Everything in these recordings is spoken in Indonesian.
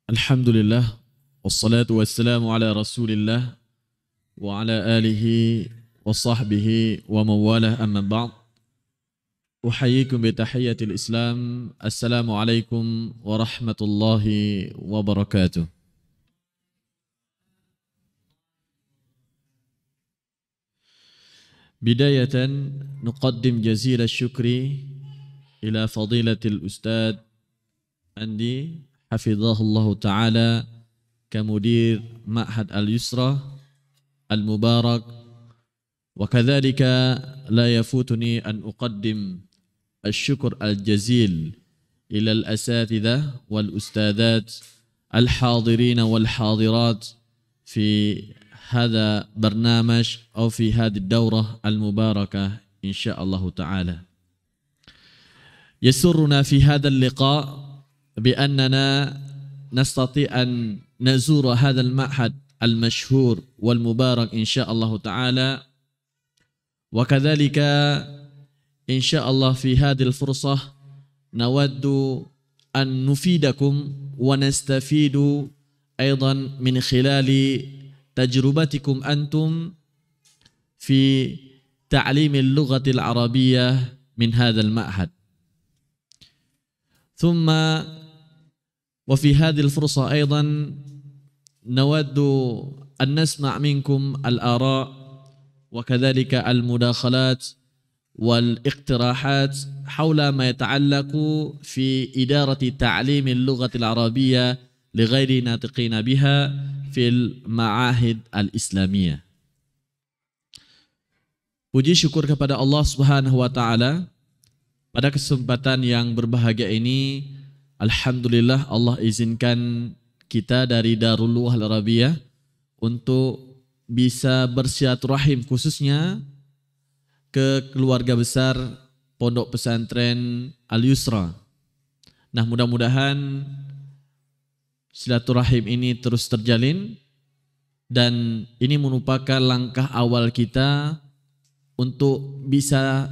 Alhamdulillah, wassalatu wassalamu ala rasulillah wa ala alihi wa sahbihi wa mawalah amma ba'd. Uhayyikum bi tahiyyatil Islam. Assalamualaikum warahmatullahi wabarakatuh. Bidayatan nuqaddim jazil syukri ila fadilatil ustad Andi hafizahullah ta'ala kemudir Ma'had Al-Yusra Al-Mubarak, wa kadzalika la yafutuni an uqaddim asy-syukr al-jazil ila al-asatidzah wal ustadzat al-hadirin wal hadirat fi hadha barnamaj atau fi hadhihi ad-daurah al-mubarakah insyaallah ta'ala. Yasurruna fi hadha al-liqa' بأننا نستطيع أن نزور هذا المعهد المشهور والمبارك إن شاء الله تعالى، وكذلك إن شاء الله في هذه الفرصة نود أن نفيدكم ونستفيد أيضا من خلال تجربتكم أنتم في تعليم اللغة العربية من هذا المعهد. ثم وفي هذه الفرصة أيضا نود أن نسمع منكم الآراء وكذلك المداخلات والاقتراحات حول ما يتعلق في إدارة تعليم اللغة العربية لغير ناطقين بها في المعاهد الإسلامية. Puji syukur kepada Allah Subhanahu wa taala. Pada kesempatan yang berbahagia ini, alhamdulillah Allah izinkan kita dari Darul Lughah Al-Arabiyah untuk bisa bersilaturahim khususnya ke keluarga besar Pondok Pesantren Al-Yusra. Nah, mudah-mudahan silaturahim ini terus terjalin dan ini merupakan langkah awal kita untuk bisa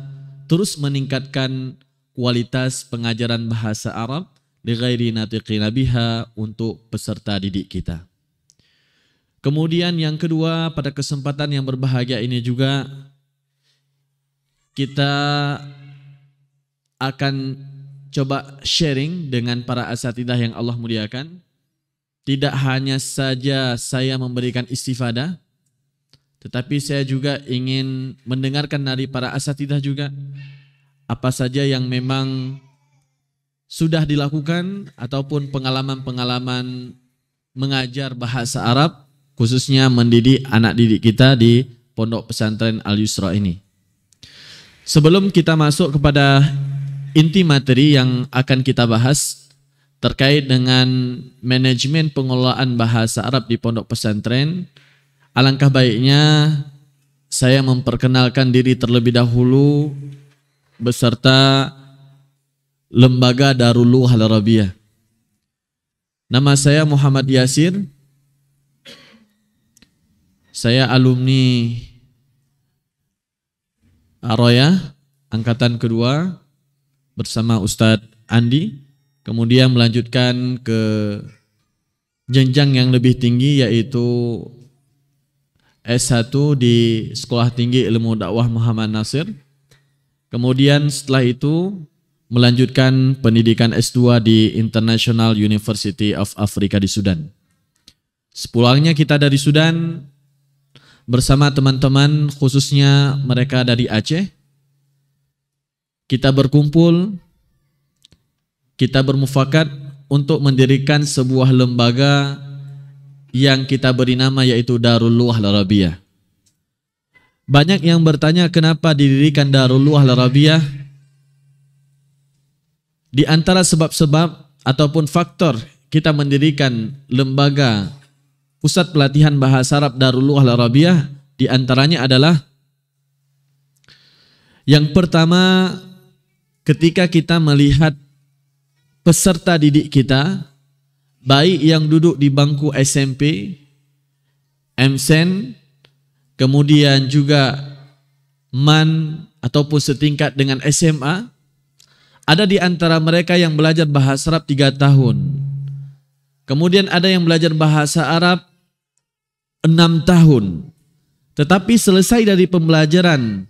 terus meningkatkan kualitas pengajaran bahasa Arab li ghairi natiqina biha untuk peserta didik kita. Kemudian yang kedua, pada kesempatan yang berbahagia ini juga kita akan coba sharing dengan para asatidzah yang Allah muliakan. Tidak hanya saja saya memberikan istifadah, tetapi saya juga ingin mendengarkan dari para asatidzah juga apa saja yang memang sudah dilakukan ataupun pengalaman-pengalaman mengajar bahasa Arab khususnya mendidik anak didik kita di Pondok Pesantren Al-Yusra ini. Sebelum kita masuk kepada inti materi yang akan kita bahas terkait dengan manajemen pengelolaan bahasa Arab di Pondok Pesantren, alangkah baiknya saya memperkenalkan diri terlebih dahulu beserta Lembaga Darul Lughah Al-Arabiyah. Nama saya Muhammad Yasir. Saya alumni Aroya angkatan kedua bersama Ustadz Andi. Kemudian melanjutkan ke jenjang yang lebih tinggi yaitu S1 di Sekolah Tinggi Ilmu Dakwah Muhammad Nasir. Kemudian setelah itu melanjutkan pendidikan S2 di International University of Africa di Sudan. Sepulangnya kita dari Sudan bersama teman-teman khususnya mereka dari Aceh, kita berkumpul, kita bermufakat untuk mendirikan sebuah lembaga yang kita beri nama yaitu Darul Lughah Al-Arabiyah. Banyak yang bertanya kenapa didirikan Darul Lughah Al-Arabiyah. Di antara sebab-sebab ataupun faktor kita mendirikan lembaga pusat pelatihan bahasa Arab Darul Lughah Al-Arabiyah di antaranya adalah yang pertama, ketika kita melihat peserta didik kita baik yang duduk di bangku SMP, MSen, kemudian juga MAN ataupun setingkat dengan SMA, ada di antara mereka yang belajar bahasa Arab 3 tahun, Kemudian ada yang belajar bahasa Arab 6 tahun. Tetapi selesai dari pembelajaran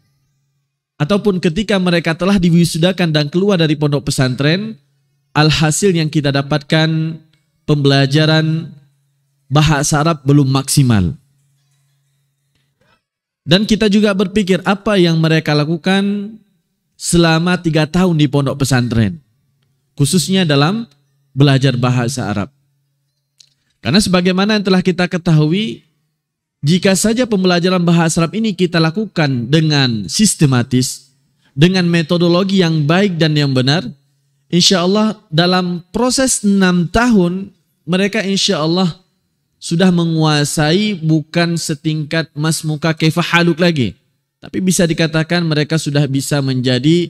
ataupun ketika mereka telah diwisudakan dan keluar dari pondok pesantren, alhasil yang kita dapatkan pembelajaran bahasa Arab belum maksimal. Dan kita juga berpikir apa yang mereka lakukan selama 3 tahun di pondok pesantren, khususnya dalam belajar bahasa Arab. Karena sebagaimana yang telah kita ketahui, jika saja pembelajaran bahasa Arab ini kita lakukan dengan sistematis, dengan metodologi yang baik dan yang benar, insya Allah dalam proses 6 tahun, mereka insya Allah sudah menguasai bukan setingkat mas muka kaifa haluk lagi. Tapi bisa dikatakan mereka sudah bisa menjadi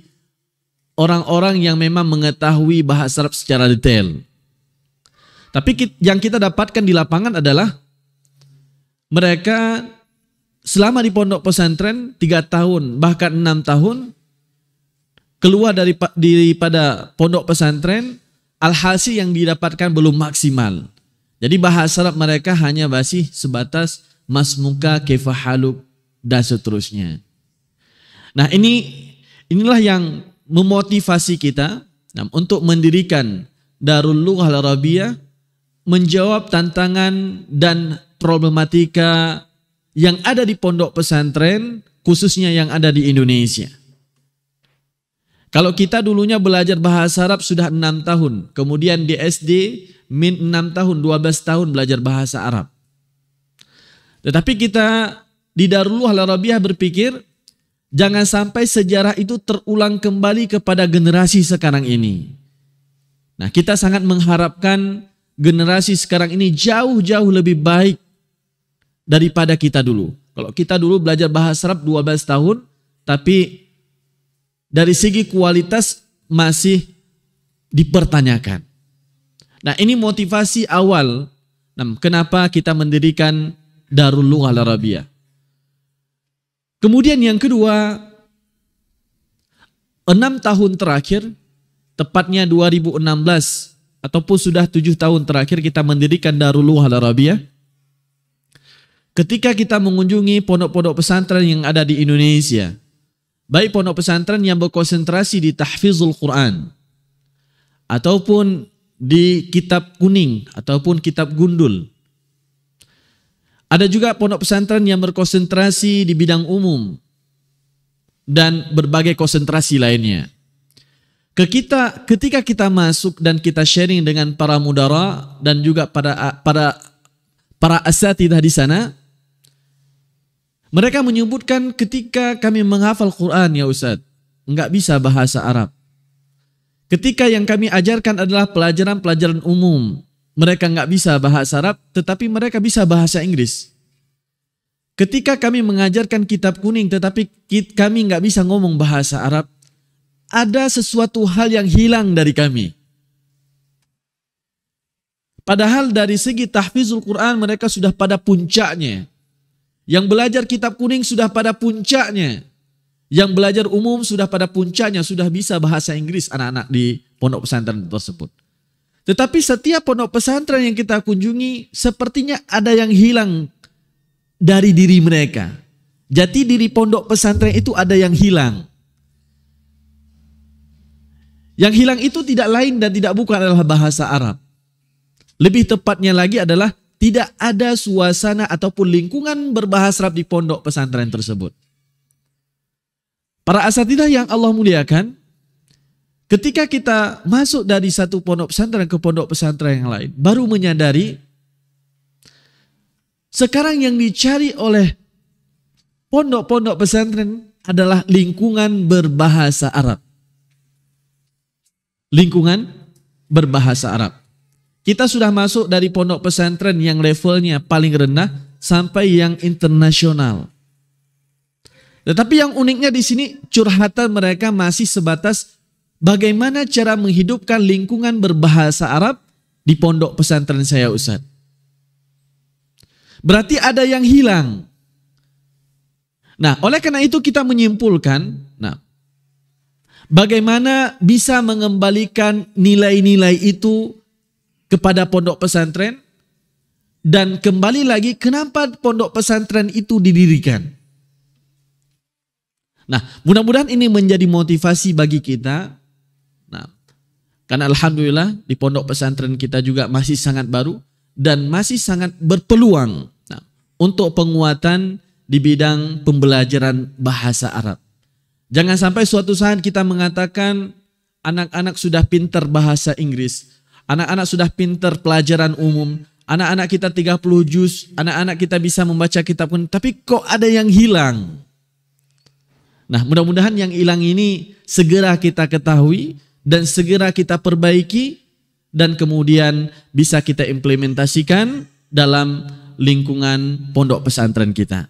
orang-orang yang memang mengetahui bahasa Arab secara detail. Tapi yang kita dapatkan di lapangan adalah mereka selama di pondok pesantren 3 tahun bahkan 6 tahun keluar daripada pondok pesantren, alhasil yang didapatkan belum maksimal. Jadi bahasa Arab mereka hanya masih sebatas mas muka kaifa haluk dan seterusnya. Nah, inilah yang memotivasi kita untuk mendirikan Darul Lughah Al-Arabiyah, menjawab tantangan dan problematika yang ada di pondok pesantren, khususnya yang ada di Indonesia. Kalau kita dulunya belajar bahasa Arab sudah 6 tahun, kemudian di SD 6 tahun, 12 tahun belajar bahasa Arab. Tetapi kita di Darul Lughah Al-Arabiyah berpikir, jangan sampai sejarah itu terulang kembali kepada generasi sekarang ini. Nah, kita sangat mengharapkan generasi sekarang ini jauh-jauh lebih baik daripada kita dulu. Kalau kita dulu belajar bahasa Arab 12 tahun, tapi dari segi kualitas masih dipertanyakan. Nah, ini motivasi awal kenapa kita mendirikan Darul Lughah Al-Arabiyah. Kemudian yang kedua, 6 tahun terakhir, tepatnya 2016 ataupun sudah 7 tahun terakhir kita mendirikan Darul Lughah Al-Arabiyah. Ketika kita mengunjungi pondok-pondok pesantren yang ada di Indonesia, baik pondok pesantren yang berkonsentrasi di tahfizul Quran ataupun di kitab kuning ataupun kitab gundul. Ada juga pondok pesantren yang berkonsentrasi di bidang umum dan berbagai konsentrasi lainnya. Ketika kita masuk dan kita sharing dengan para mudara dan juga para asatidzah di sana, mereka menyebutkan ketika kami menghafal Quran, ya Ustaz, enggak bisa bahasa Arab. Ketika yang kami ajarkan adalah pelajaran-pelajaran umum, mereka enggak bisa bahasa Arab, tetapi mereka bisa bahasa Inggris. Ketika kami mengajarkan kitab kuning, tetapi kami enggak bisa ngomong bahasa Arab, ada sesuatu hal yang hilang dari kami. Padahal dari segi tahfizul Quran mereka sudah pada puncaknya. Yang belajar kitab kuning sudah pada puncaknya. Yang belajar umum sudah pada puncaknya, sudah bisa bahasa Inggris anak-anak di pondok pesantren tersebut. Tetapi setiap pondok pesantren yang kita kunjungi, sepertinya ada yang hilang dari diri mereka. Jati diri pondok pesantren itu ada yang hilang. Yang hilang itu tidak lain dan tidak bukan adalah bahasa Arab. Lebih tepatnya lagi adalah tidak ada suasana ataupun lingkungan berbahasa Arab di pondok pesantren tersebut. Para asatidzah yang Allah muliakan, ketika kita masuk dari satu pondok pesantren ke pondok pesantren yang lain, baru menyadari sekarang yang dicari oleh pondok-pondok pesantren adalah lingkungan berbahasa Arab. Lingkungan berbahasa Arab. Kita sudah masuk dari pondok pesantren yang levelnya paling rendah sampai yang internasional. Tetapi yang uniknya di sini curhatan mereka masih sebatas bagaimana cara menghidupkan lingkungan berbahasa Arab di pondok pesantren saya, Ustaz. Berarti ada yang hilang. Nah, oleh karena itu kita menyimpulkan, bagaimana bisa mengembalikan nilai-nilai itu kepada pondok pesantren, dan kembali lagi kenapa pondok pesantren itu didirikan. Nah, mudah-mudahan ini menjadi motivasi bagi kita. Nah, karena alhamdulillah di pondok pesantren kita juga masih sangat baru dan masih sangat berpeluang untuk penguatan di bidang pembelajaran bahasa Arab. Jangan sampai suatu saat kita mengatakan anak-anak sudah pintar bahasa Inggris, anak-anak sudah pintar pelajaran umum, anak-anak kita 30 juz, anak-anak kita bisa membaca kitab pun, tapi kok ada yang hilang. Nah, mudah-mudahan yang hilang ini segera kita ketahui dan segera kita perbaiki dan kemudian bisa kita implementasikan dalam lingkungan pondok pesantren kita.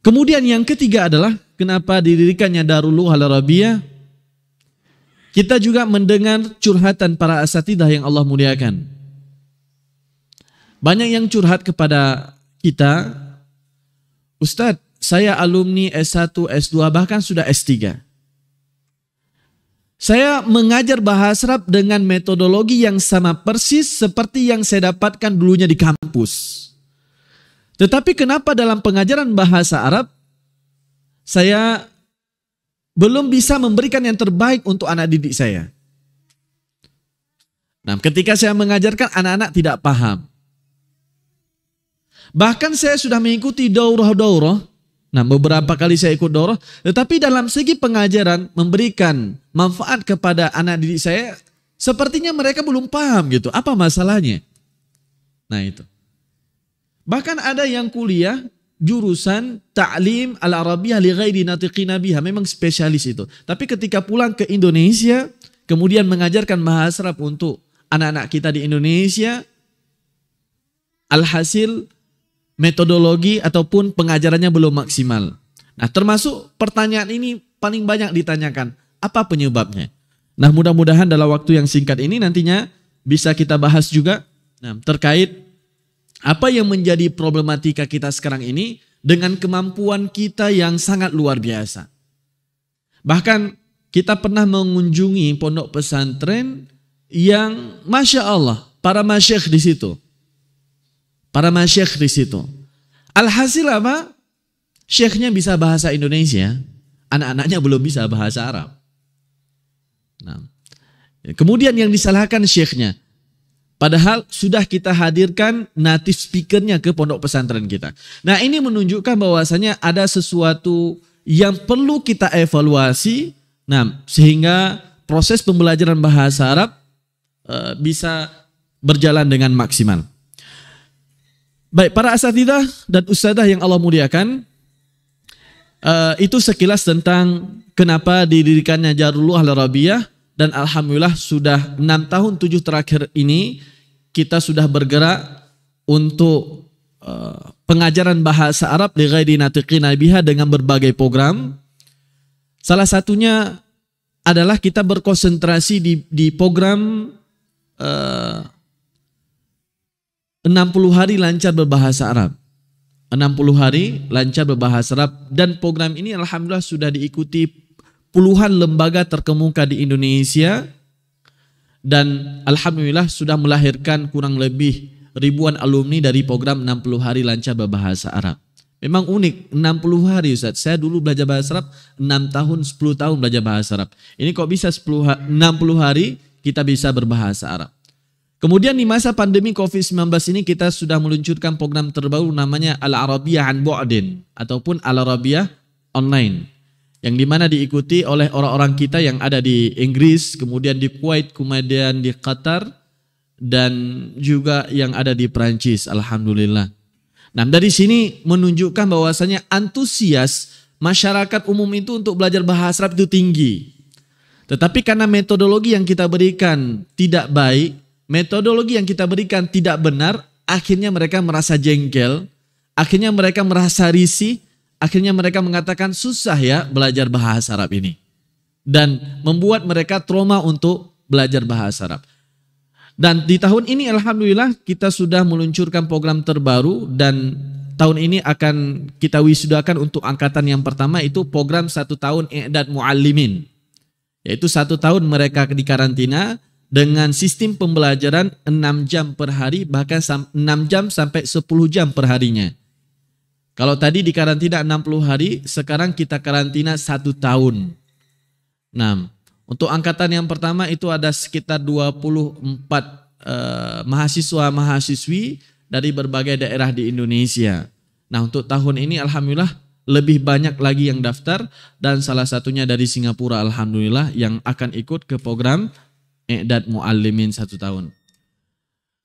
Kemudian yang ketiga adalah kenapa didirikannya Darul Lughah Al-Arabiyah. Kita juga mendengar curhatan para asatidzah yang Allah muliakan. Banyak yang curhat kepada kita, Ustadz, saya alumni S1, S2, bahkan sudah S3. Saya mengajar bahasa Arab dengan metodologi yang sama persis seperti yang saya dapatkan dulunya di kampus. Tetapi kenapa dalam pengajaran bahasa Arab saya belum bisa memberikan yang terbaik untuk anak didik saya? Nah, ketika saya mengajarkan, anak-anak tidak paham. Bahkan saya sudah mengikuti daurah-daurah. Nah, beberapa kali saya ikut daurah, tetapi dalam segi pengajaran memberikan manfaat kepada anak didik saya, sepertinya mereka belum paham gitu. Apa masalahnya? Nah, itu. Bahkan ada yang kuliah jurusan Ta'lim Al-Arabiyah li ghairi natiqina biha, memang spesialis itu. Tapi ketika pulang ke Indonesia, kemudian mengajarkan bahasa Arab untuk anak-anak kita di Indonesia, alhasil metodologi ataupun pengajarannya belum maksimal. Nah, termasuk pertanyaan ini paling banyak ditanyakan, apa penyebabnya? Nah, mudah-mudahan dalam waktu yang singkat ini nantinya bisa kita bahas juga terkait apa yang menjadi problematika kita sekarang ini dengan kemampuan kita yang sangat luar biasa. Bahkan kita pernah mengunjungi pondok pesantren yang Masya Allah, para masyayikh di situ. Para masyayikh di situ. Alhasil apa? Syekhnya bisa bahasa Indonesia, anak-anaknya belum bisa bahasa Arab. Nah, kemudian yang disalahkan syekhnya. Padahal sudah kita hadirkan native speakernya ke pondok pesantren kita. Nah, ini menunjukkan bahwasanya ada sesuatu yang perlu kita evaluasi. Nah, sehingga proses pembelajaran bahasa Arab bisa berjalan dengan maksimal. Baik, para asatidzah dan ustadzah yang Allah muliakan, itu sekilas tentang kenapa didirikannya Darul Lughah Al-Arabiyah. Dan alhamdulillah sudah 6 tahun 7 terakhir ini kita sudah bergerak untuk pengajaran bahasa Arab li ghairi natiqina biha dengan berbagai program. Salah satunya adalah kita berkonsentrasi di program 60 hari lancar berbahasa Arab. 60 hari lancar berbahasa Arab, dan program ini alhamdulillah sudah diikuti puluhan lembaga terkemuka di Indonesia, dan alhamdulillah sudah melahirkan kurang lebih ribuan alumni dari program 60 hari lancar berbahasa Arab. Memang unik, 60 hari Ustaz. Saya dulu belajar bahasa Arab 6 tahun, 10 tahun belajar bahasa Arab. Ini kok bisa 60 hari kita bisa berbahasa Arab. Kemudian di masa pandemi COVID-19 ini kita sudah meluncurkan program terbaru namanya Al-Arabiyah an Bu'din ataupun Al-Arabiyah Online, yang dimana diikuti oleh orang-orang kita yang ada di Inggris, kemudian di Kuwait, kemudian di Qatar, dan juga yang ada di Perancis, alhamdulillah. Nah, dari sini menunjukkan bahwasanya antusias masyarakat umum itu untuk belajar bahasa Arab itu tinggi. Tetapi karena metodologi yang kita berikan tidak baik, metodologi yang kita berikan tidak benar, akhirnya mereka merasa jengkel, akhirnya mereka merasa risih, akhirnya mereka mengatakan susah ya belajar bahasa Arab ini. Dan membuat mereka trauma untuk belajar bahasa Arab. Dan di tahun ini alhamdulillah kita sudah meluncurkan program terbaru, dan tahun ini akan kita wisudakan untuk angkatan yang pertama, itu program 1 tahun i'dad muallimin. Yaitu 1 tahun mereka di karantina dengan sistem pembelajaran 6 jam per hari, bahkan 6 jam sampai 10 jam per harinya. Kalau tadi di karantina 60 hari, sekarang kita karantina 1 tahun. Nah, untuk angkatan yang pertama itu ada sekitar 24 mahasiswa-mahasiswi dari berbagai daerah di Indonesia. Nah, untuk tahun ini alhamdulillah lebih banyak lagi yang daftar dan salah satunya dari Singapura alhamdulillah yang akan ikut ke program I'dad Muallimin 1 tahun.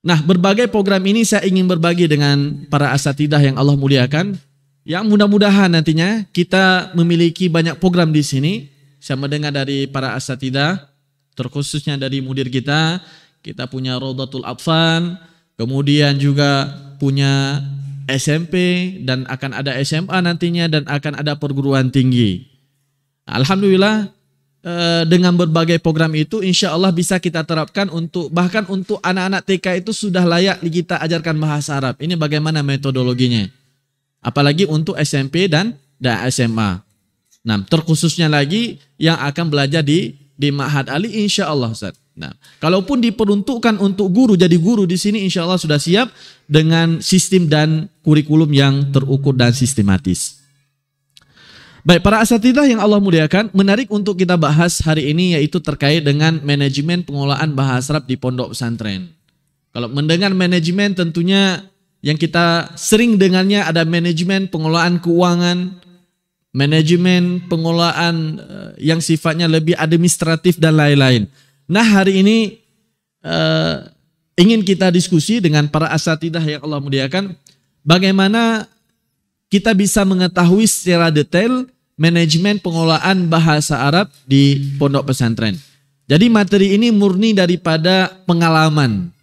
Nah, berbagai program ini saya ingin berbagi dengan para asatidah yang Allah muliakan, yang mudah-mudahan nantinya kita memiliki banyak program di sini. Saya mendengar dari para asatidah, terkhususnya dari mudir kita punya Rodatul Atfan, kemudian juga punya SMP dan akan ada SMA nantinya dan akan ada perguruan tinggi. Alhamdulillah dengan berbagai program itu insya Allah bisa kita terapkan untuk bahkan untuk anak-anak TK itu sudah layak kita ajarkan bahasa Arab. Ini bagaimana metodologinya? Apalagi untuk SMP dan SMA. Nah, terkhususnya lagi yang akan belajar di Ma'had Ali insya Allah Ustaz. Nah, kalaupun diperuntukkan untuk guru jadi guru di sini insya Allah sudah siap dengan sistem dan kurikulum yang terukur dan sistematis. Baik, para asatidah yang Allah muliakan, menarik untuk kita bahas hari ini yaitu terkait dengan manajemen pengelolaan bahasa Arab di pondok pesantren. Kalau mendengar manajemen tentunya yang kita sering dengarnya ada manajemen pengelolaan keuangan, manajemen pengelolaan yang sifatnya lebih administratif dan lain-lain. Nah, hari ini ingin kita diskusi dengan para asatidah yang Allah muliakan, bagaimana kita bisa mengetahui secara detail manajemen pengelolaan bahasa Arab di pondok pesantren. Jadi materi ini murni daripada pengalaman.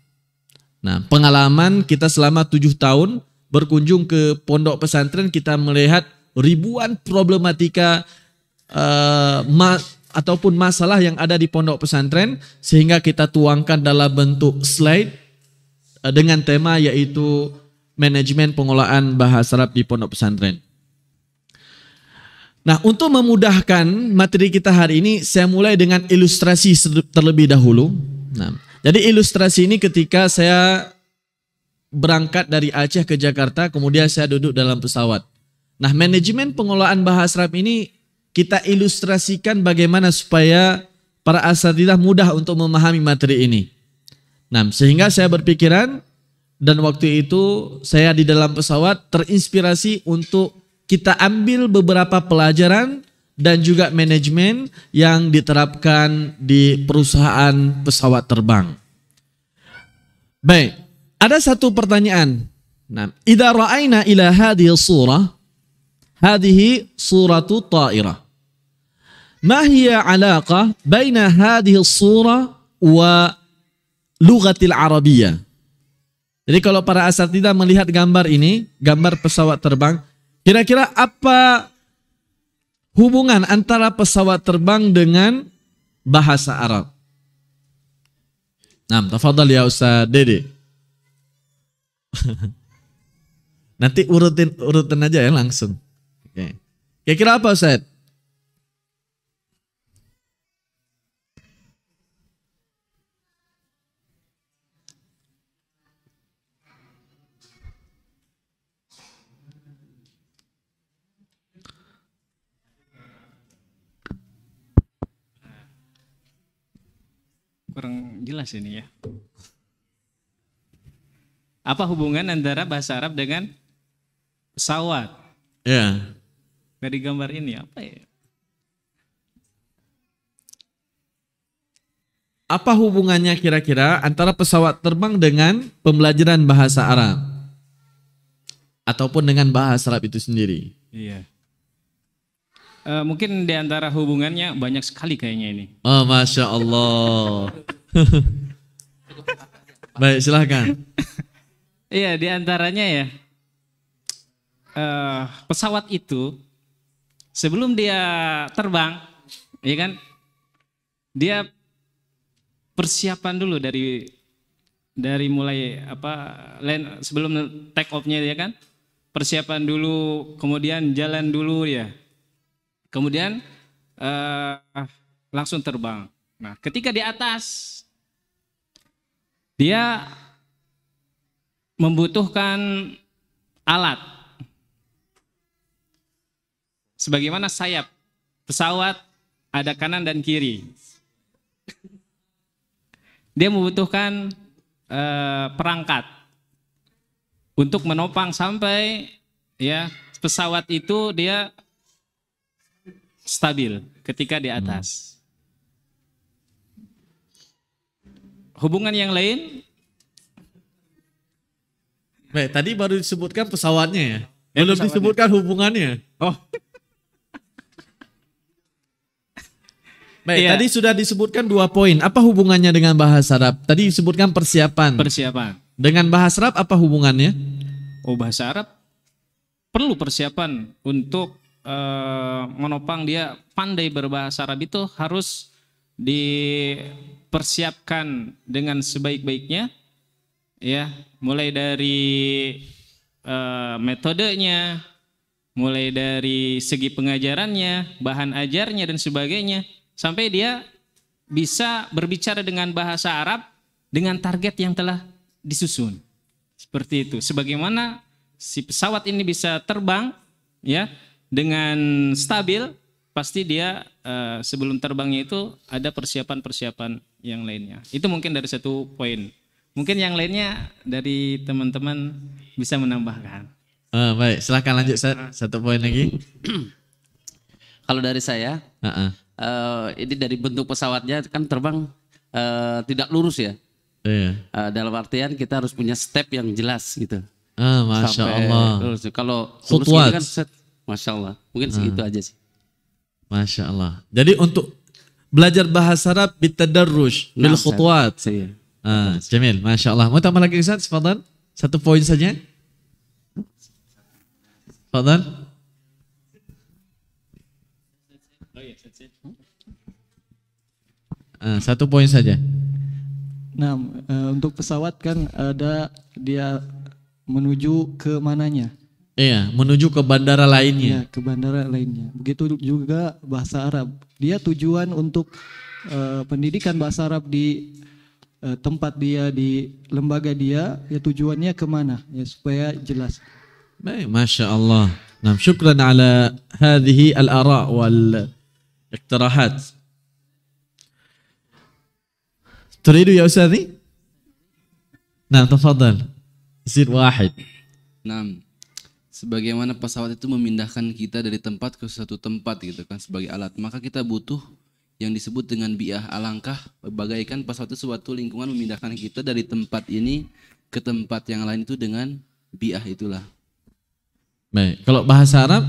Nah, pengalaman kita selama 7 tahun berkunjung ke pondok pesantren, kita melihat ribuan problematika ataupun masalah yang ada di pondok pesantren, sehingga kita tuangkan dalam bentuk slide dengan tema yaitu manajemen pengelolaan bahasa Arab di pondok pesantren. Nah, untuk memudahkan materi kita hari ini, saya mulai dengan ilustrasi terlebih dahulu. Nah, jadi ilustrasi ini ketika saya berangkat dari Aceh ke Jakarta, kemudian saya duduk dalam pesawat. Nah, manajemen pengelolaan bahasa Arab ini kita ilustrasikan bagaimana supaya para asatidah mudah untuk memahami materi ini. Nah, sehingga saya berpikiran dan waktu itu saya di dalam pesawat terinspirasi untuk kita ambil beberapa pelajaran dan juga manajemen yang diterapkan di perusahaan pesawat terbang. Baik, ada satu pertanyaan. Nah, idza ra'ayna ila hadhihi surah, hadhihi suratu ta'irah. Ma hiya 'alaqah baina hadhihi surah wa lughatil arabiyyah? Jadi kalau para asatidah melihat gambar ini, gambar pesawat terbang, kira-kira apa hubungan antara pesawat terbang dengan bahasa Arab? Nah, tafadhal ya Ustaz Dede. Nanti urutin aja ya langsung. Oke. Kira-kira apa Ustaz? Kurang jelas ini ya. Apa hubungan antara bahasa Arab dengan pesawat? Ya. Dari gambar ini apa ya? Apa hubungannya kira-kira antara pesawat terbang dengan pembelajaran bahasa Arab? Ataupun dengan bahasa Arab itu sendiri? Iya. Mungkin di antara hubungannya banyak sekali kayaknya ini. Oh, Masya Allah. Baik, silahkan. Iya, di antaranya ya, pesawat itu sebelum dia terbang, ya kan, dia persiapan dulu dari mulai sebelum take off-nya ya kan, persiapan dulu, kemudian jalan dulu ya. Kemudian langsung terbang. Nah, ketika di atas dia membutuhkan alat sebagaimana sayap pesawat ada kanan dan kiri. Dia membutuhkan perangkat untuk menopang sampai ya pesawat itu dia stabil ketika di atas. Hubungan yang lain. Baik, tadi baru disebutkan pesawatnya ya. Belum disebutkan hubungannya. Oh. Baik, tadi sudah disebutkan 2 poin. Apa hubungannya dengan bahasa Arab? Tadi disebutkan persiapan. Persiapan. Dengan bahasa Arab apa hubungannya? Oh, bahasa Arab perlu persiapan untuk menopang dia pandai berbahasa Arab itu harus dipersiapkan dengan sebaik-baiknya. Ya, mulai dari metodenya, mulai dari segi pengajarannya, bahan ajarnya dan sebagainya, sampai dia bisa berbicara dengan bahasa Arab dengan target yang telah disusun. Seperti itu. Sebagaimana si pesawat ini bisa terbang ya dengan stabil, pasti dia sebelum terbangnya itu ada persiapan-persiapan yang lainnya. Itu mungkin dari satu poin. Mungkin yang lainnya dari teman-teman bisa menambahkan. Baik, silahkan lanjut satu poin lagi. Kalau dari saya, ini dari bentuk pesawatnya kan terbang tidak lurus ya. Iya. Dalam artian kita harus punya step yang jelas gitu. Masya Allah. Lurus. Kalau lurus Khutwat. gini kan set, Masya Allah. Mungkin segitu aja sih. Masya Allah. Jadi untuk belajar bahasa Arab bitadarruj bil khutwat. Jamil, Masya Allah. Mau tambah lagi Ustaz? Fadhan. Satu poin saja. Fadhan. Satu poin saja. Nah, untuk pesawat kan ada dia menuju ke mananya? Iya, menuju ke bandara lainnya. Iya, ke bandara lainnya. Begitu juga bahasa Arab. Dia tujuan untuk pendidikan bahasa Arab di tempat dia, di lembaga dia, ya tujuannya kemana? Ya supaya jelas. Baik, Masya Allah. Nah, syukran ala hadhihi al-ara' wal-iqtirahat. Turidu ya Ustazi? Nah, tafadhal. Zid wahid. Nah, sebagaimana pesawat itu memindahkan kita dari tempat ke suatu tempat gitu kan sebagai alat, maka kita butuh yang disebut dengan bi'ah. Alangkah bagaikan pesawat itu suatu lingkungan memindahkan kita dari tempat ini ke tempat yang lain itu dengan bi'ah itulah. Baik, kalau bahasa Arab?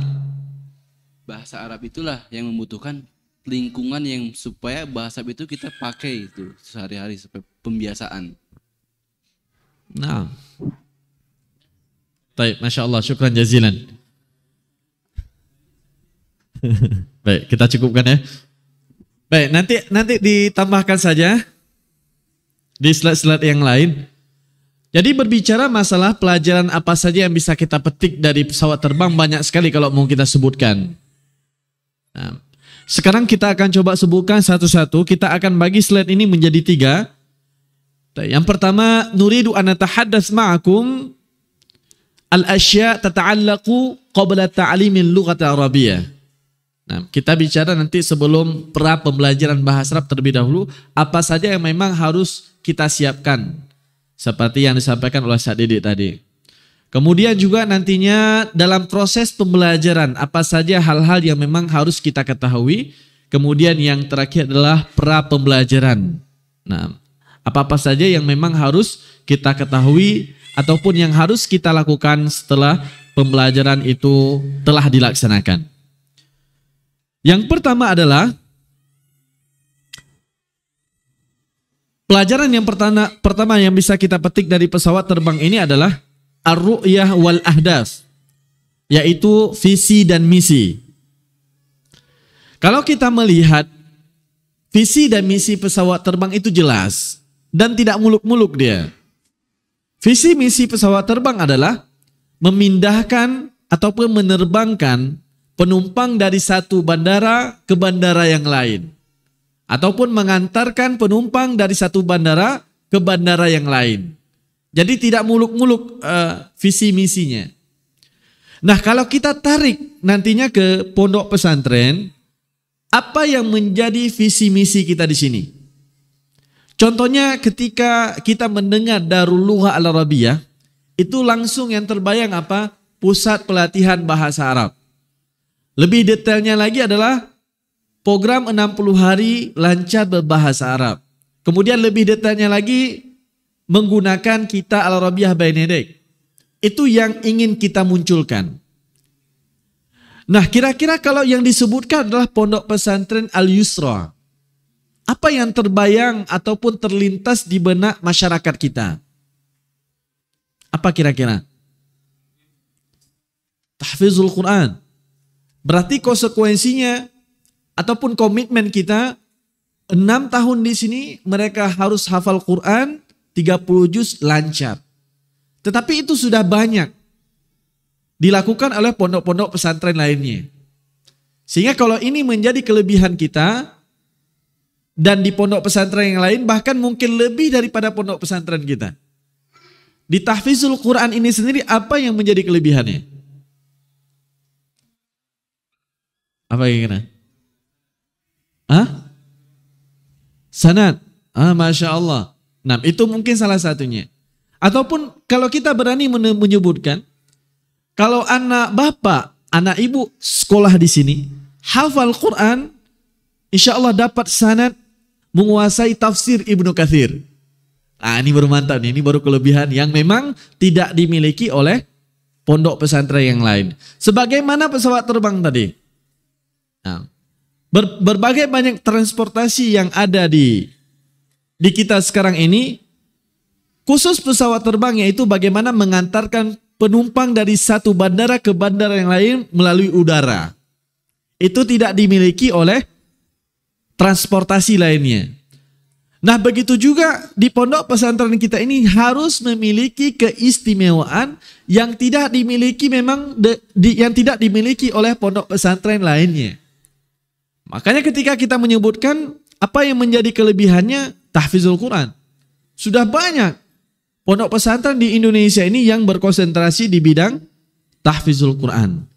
Bahasa Arab itulah yang membutuhkan lingkungan yang supaya bahasa itu kita pakai itu sehari-hari supaya pembiasaan. Nah. Baik, Masya Allah, syukran jazilan. Baik, kita cukupkan ya. Baik, nanti ditambahkan saja di slide-slide yang lain. Jadi berbicara masalah pelajaran apa saja yang bisa kita petik dari pesawat terbang banyak sekali kalau mau kita sebutkan. Nah, sekarang kita akan coba sebutkan satu-satu. Kita akan bagi slide ini menjadi 3. Yang pertama, nuridu an natahaddatsy ma'akum al-asya' tata'allaqu qabla ta'limil lughati arabiyyah. Nah, kita bicara nanti sebelum pra pembelajaran bahasa Arab terlebih dahulu, apa saja yang memang harus kita siapkan. Seperti yang disampaikan oleh Ustaz Didik tadi. Kemudian juga nantinya dalam proses pembelajaran, apa saja hal-hal yang memang harus kita ketahui. Kemudian yang terakhir adalah pra pembelajaran. Nah, apa-apa saja yang memang harus kita ketahui ataupun yang harus kita lakukan setelah pembelajaran itu telah dilaksanakan. Yang pertama adalah pelajaran yang pertama yang bisa kita petik dari pesawat terbang ini adalah ar-ru'yah wal ahdas, yaitu visi dan misi. Kalau kita melihat visi dan misi pesawat terbang itu jelas dan tidak muluk-muluk dia. Visi misi pesawat terbang adalah memindahkan ataupun menerbangkan penumpang dari satu bandara ke bandara yang lain, ataupun mengantarkan penumpang dari satu bandara ke bandara yang lain. Jadi tidak muluk-muluk visi misinya. Nah, kalau kita tarik nantinya ke pondok pesantren, apa yang menjadi visi misi kita di sini? Contohnya ketika kita mendengar Darul Lugha Al Arabiyah, itu langsung yang terbayang apa? Pusat pelatihan bahasa Arab. Lebih detailnya lagi adalah program 60 hari lancar berbahasa Arab. Kemudian lebih detailnya lagi menggunakan Kitab Al Arabiyah Baina Yaday. Itu yang ingin kita munculkan. Nah, kira-kira kalau yang disebutkan adalah pondok pesantren Al-Yusra, apa yang terbayang ataupun terlintas di benak masyarakat kita? Apa kira-kira? Tahfizul Quran. Berarti konsekuensinya ataupun komitmen kita 6 tahun di sini mereka harus hafal Quran 30 juz lancar. Tetapi itu sudah banyak dilakukan oleh pondok-pondok pesantren lainnya. Sehingga kalau ini menjadi kelebihan kita dan di pondok pesantren yang lain bahkan mungkin lebih daripada pondok pesantren kita. Di tahfizul Quran ini sendiri apa yang menjadi kelebihannya? Apa kira-kira? Sanad. Masya Allah. Nah, itu mungkin salah satunya. Ataupun kalau kita berani menyebutkan, kalau anak bapak, anak ibu sekolah di sini, hafal Quran, insya Allah dapat sanad menguasai tafsir Ibnu Katsir. Nah, ini baru mantap nih, ini baru kelebihan yang memang tidak dimiliki oleh pondok pesantren yang lain. Sebagaimana pesawat terbang tadi. Nah, berbagai banyak transportasi yang ada di kita sekarang ini, khusus pesawat terbang yaitu bagaimana mengantarkan penumpang dari satu bandara ke bandara yang lain melalui udara. Itu tidak dimiliki oleh transportasi lainnya. Nah, begitu juga di pondok pesantren kita ini harus memiliki keistimewaan yang tidak dimiliki yang tidak dimiliki oleh pondok pesantren lainnya. Makanya ketika kita menyebutkan apa yang menjadi kelebihannya tahfizul Quran. Sudah banyak pondok pesantren di Indonesia ini yang berkonsentrasi di bidang tahfizul Quran.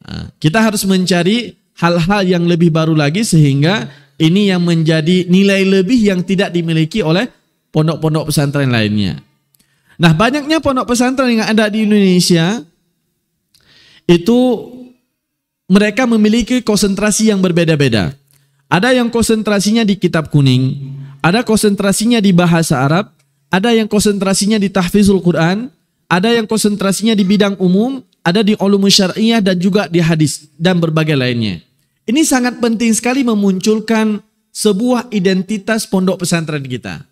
Nah, kita harus mencari hal-hal yang lebih baru lagi sehingga ini yang menjadi nilai lebih yang tidak dimiliki oleh pondok-pondok pesantren lainnya. Nah, banyaknya pondok pesantren yang ada di Indonesia itu mereka memiliki konsentrasi yang berbeda-beda. Ada yang konsentrasinya di kitab kuning, ada konsentrasinya di bahasa Arab, ada yang konsentrasinya di tahfizul Quran, ada yang konsentrasinya di bidang umum, ada di ulum syar'iyah dan juga di hadis dan berbagai lainnya. Ini sangat penting sekali memunculkan sebuah identitas pondok pesantren kita.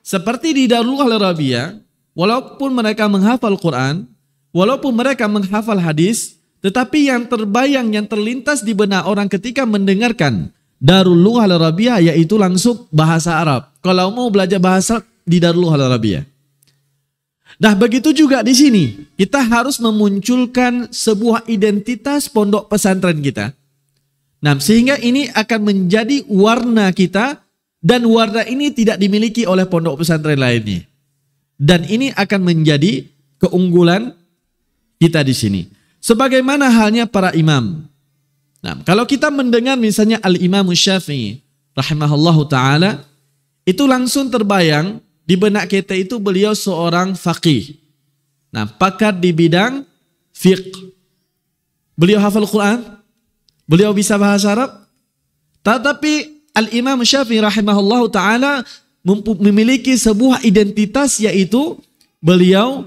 Seperti di Darul Lugha Al Arabiyah, walaupun mereka menghafal Quran, walaupun mereka menghafal hadis, tetapi yang terbayang, yang terlintas di benak orang ketika mendengarkan Darul Lugha Al Arabiyah yaitu langsung bahasa Arab. Kalau mau belajar bahasa di Darul Lugha Al Arabiyah. Nah, begitu juga di sini. Kita harus memunculkan sebuah identitas pondok pesantren kita. Nah, sehingga ini akan menjadi warna kita dan warna ini tidak dimiliki oleh pondok pesantren lainnya. Dan ini akan menjadi keunggulan kita di sini. Sebagaimana halnya para imam. Nah, kalau kita mendengar misalnya Al-Imam Syafi'i rahimahullahu ta'ala, itu langsung terbayang di benak kita itu beliau seorang faqih. Nah, pakar di bidang fiqh. Beliau hafal Quran, beliau bisa bahasa Arab. Tetapi Al-Imam Syafi'i rahimahullahu ta'ala memiliki sebuah identitas yaitu beliau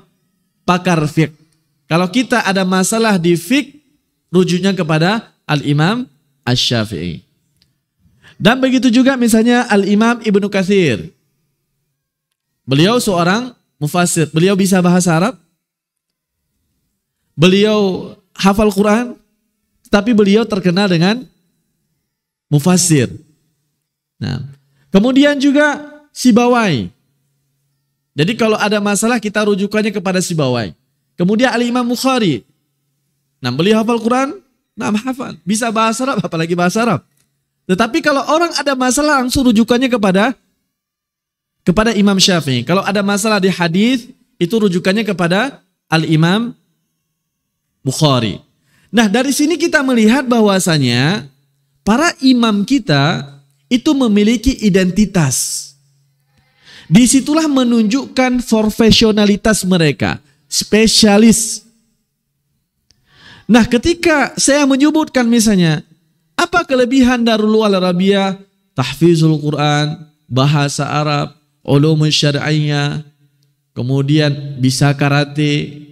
pakar fiqh. Kalau kita ada masalah di fiqh, rujuknya kepada Al-Imam Asy-Syafi'i. Dan begitu juga misalnya Al-Imam Ibnu Katsir. Beliau seorang mufassir. Beliau bisa bahasa Arab. Beliau hafal Quran. Tapi beliau terkenal dengan mufassir. Nah, kemudian juga Sibawai. Jadi kalau ada masalah kita rujukannya kepada Sibawai. Kemudian Al-Imam Bukhari. Nah, beliau hafal Quran, nah hafal. Bisa bahasa Arab, apalagi bahasa Arab. Tetapi kalau orang ada masalah langsung rujukannya kepada kepada Imam Syafi'i. Kalau ada masalah di hadis, itu rujukannya kepada Al-Imam Bukhari. Nah, dari sini kita melihat bahwasanya para imam kita itu memiliki identitas. Disitulah menunjukkan profesionalitas mereka, spesialis. Nah, ketika saya menyebutkan misalnya, apa kelebihan Darul Al-Arabiyah, tahfizul Quran, bahasa Arab, ulum syar'iyyah, kemudian bisa karate,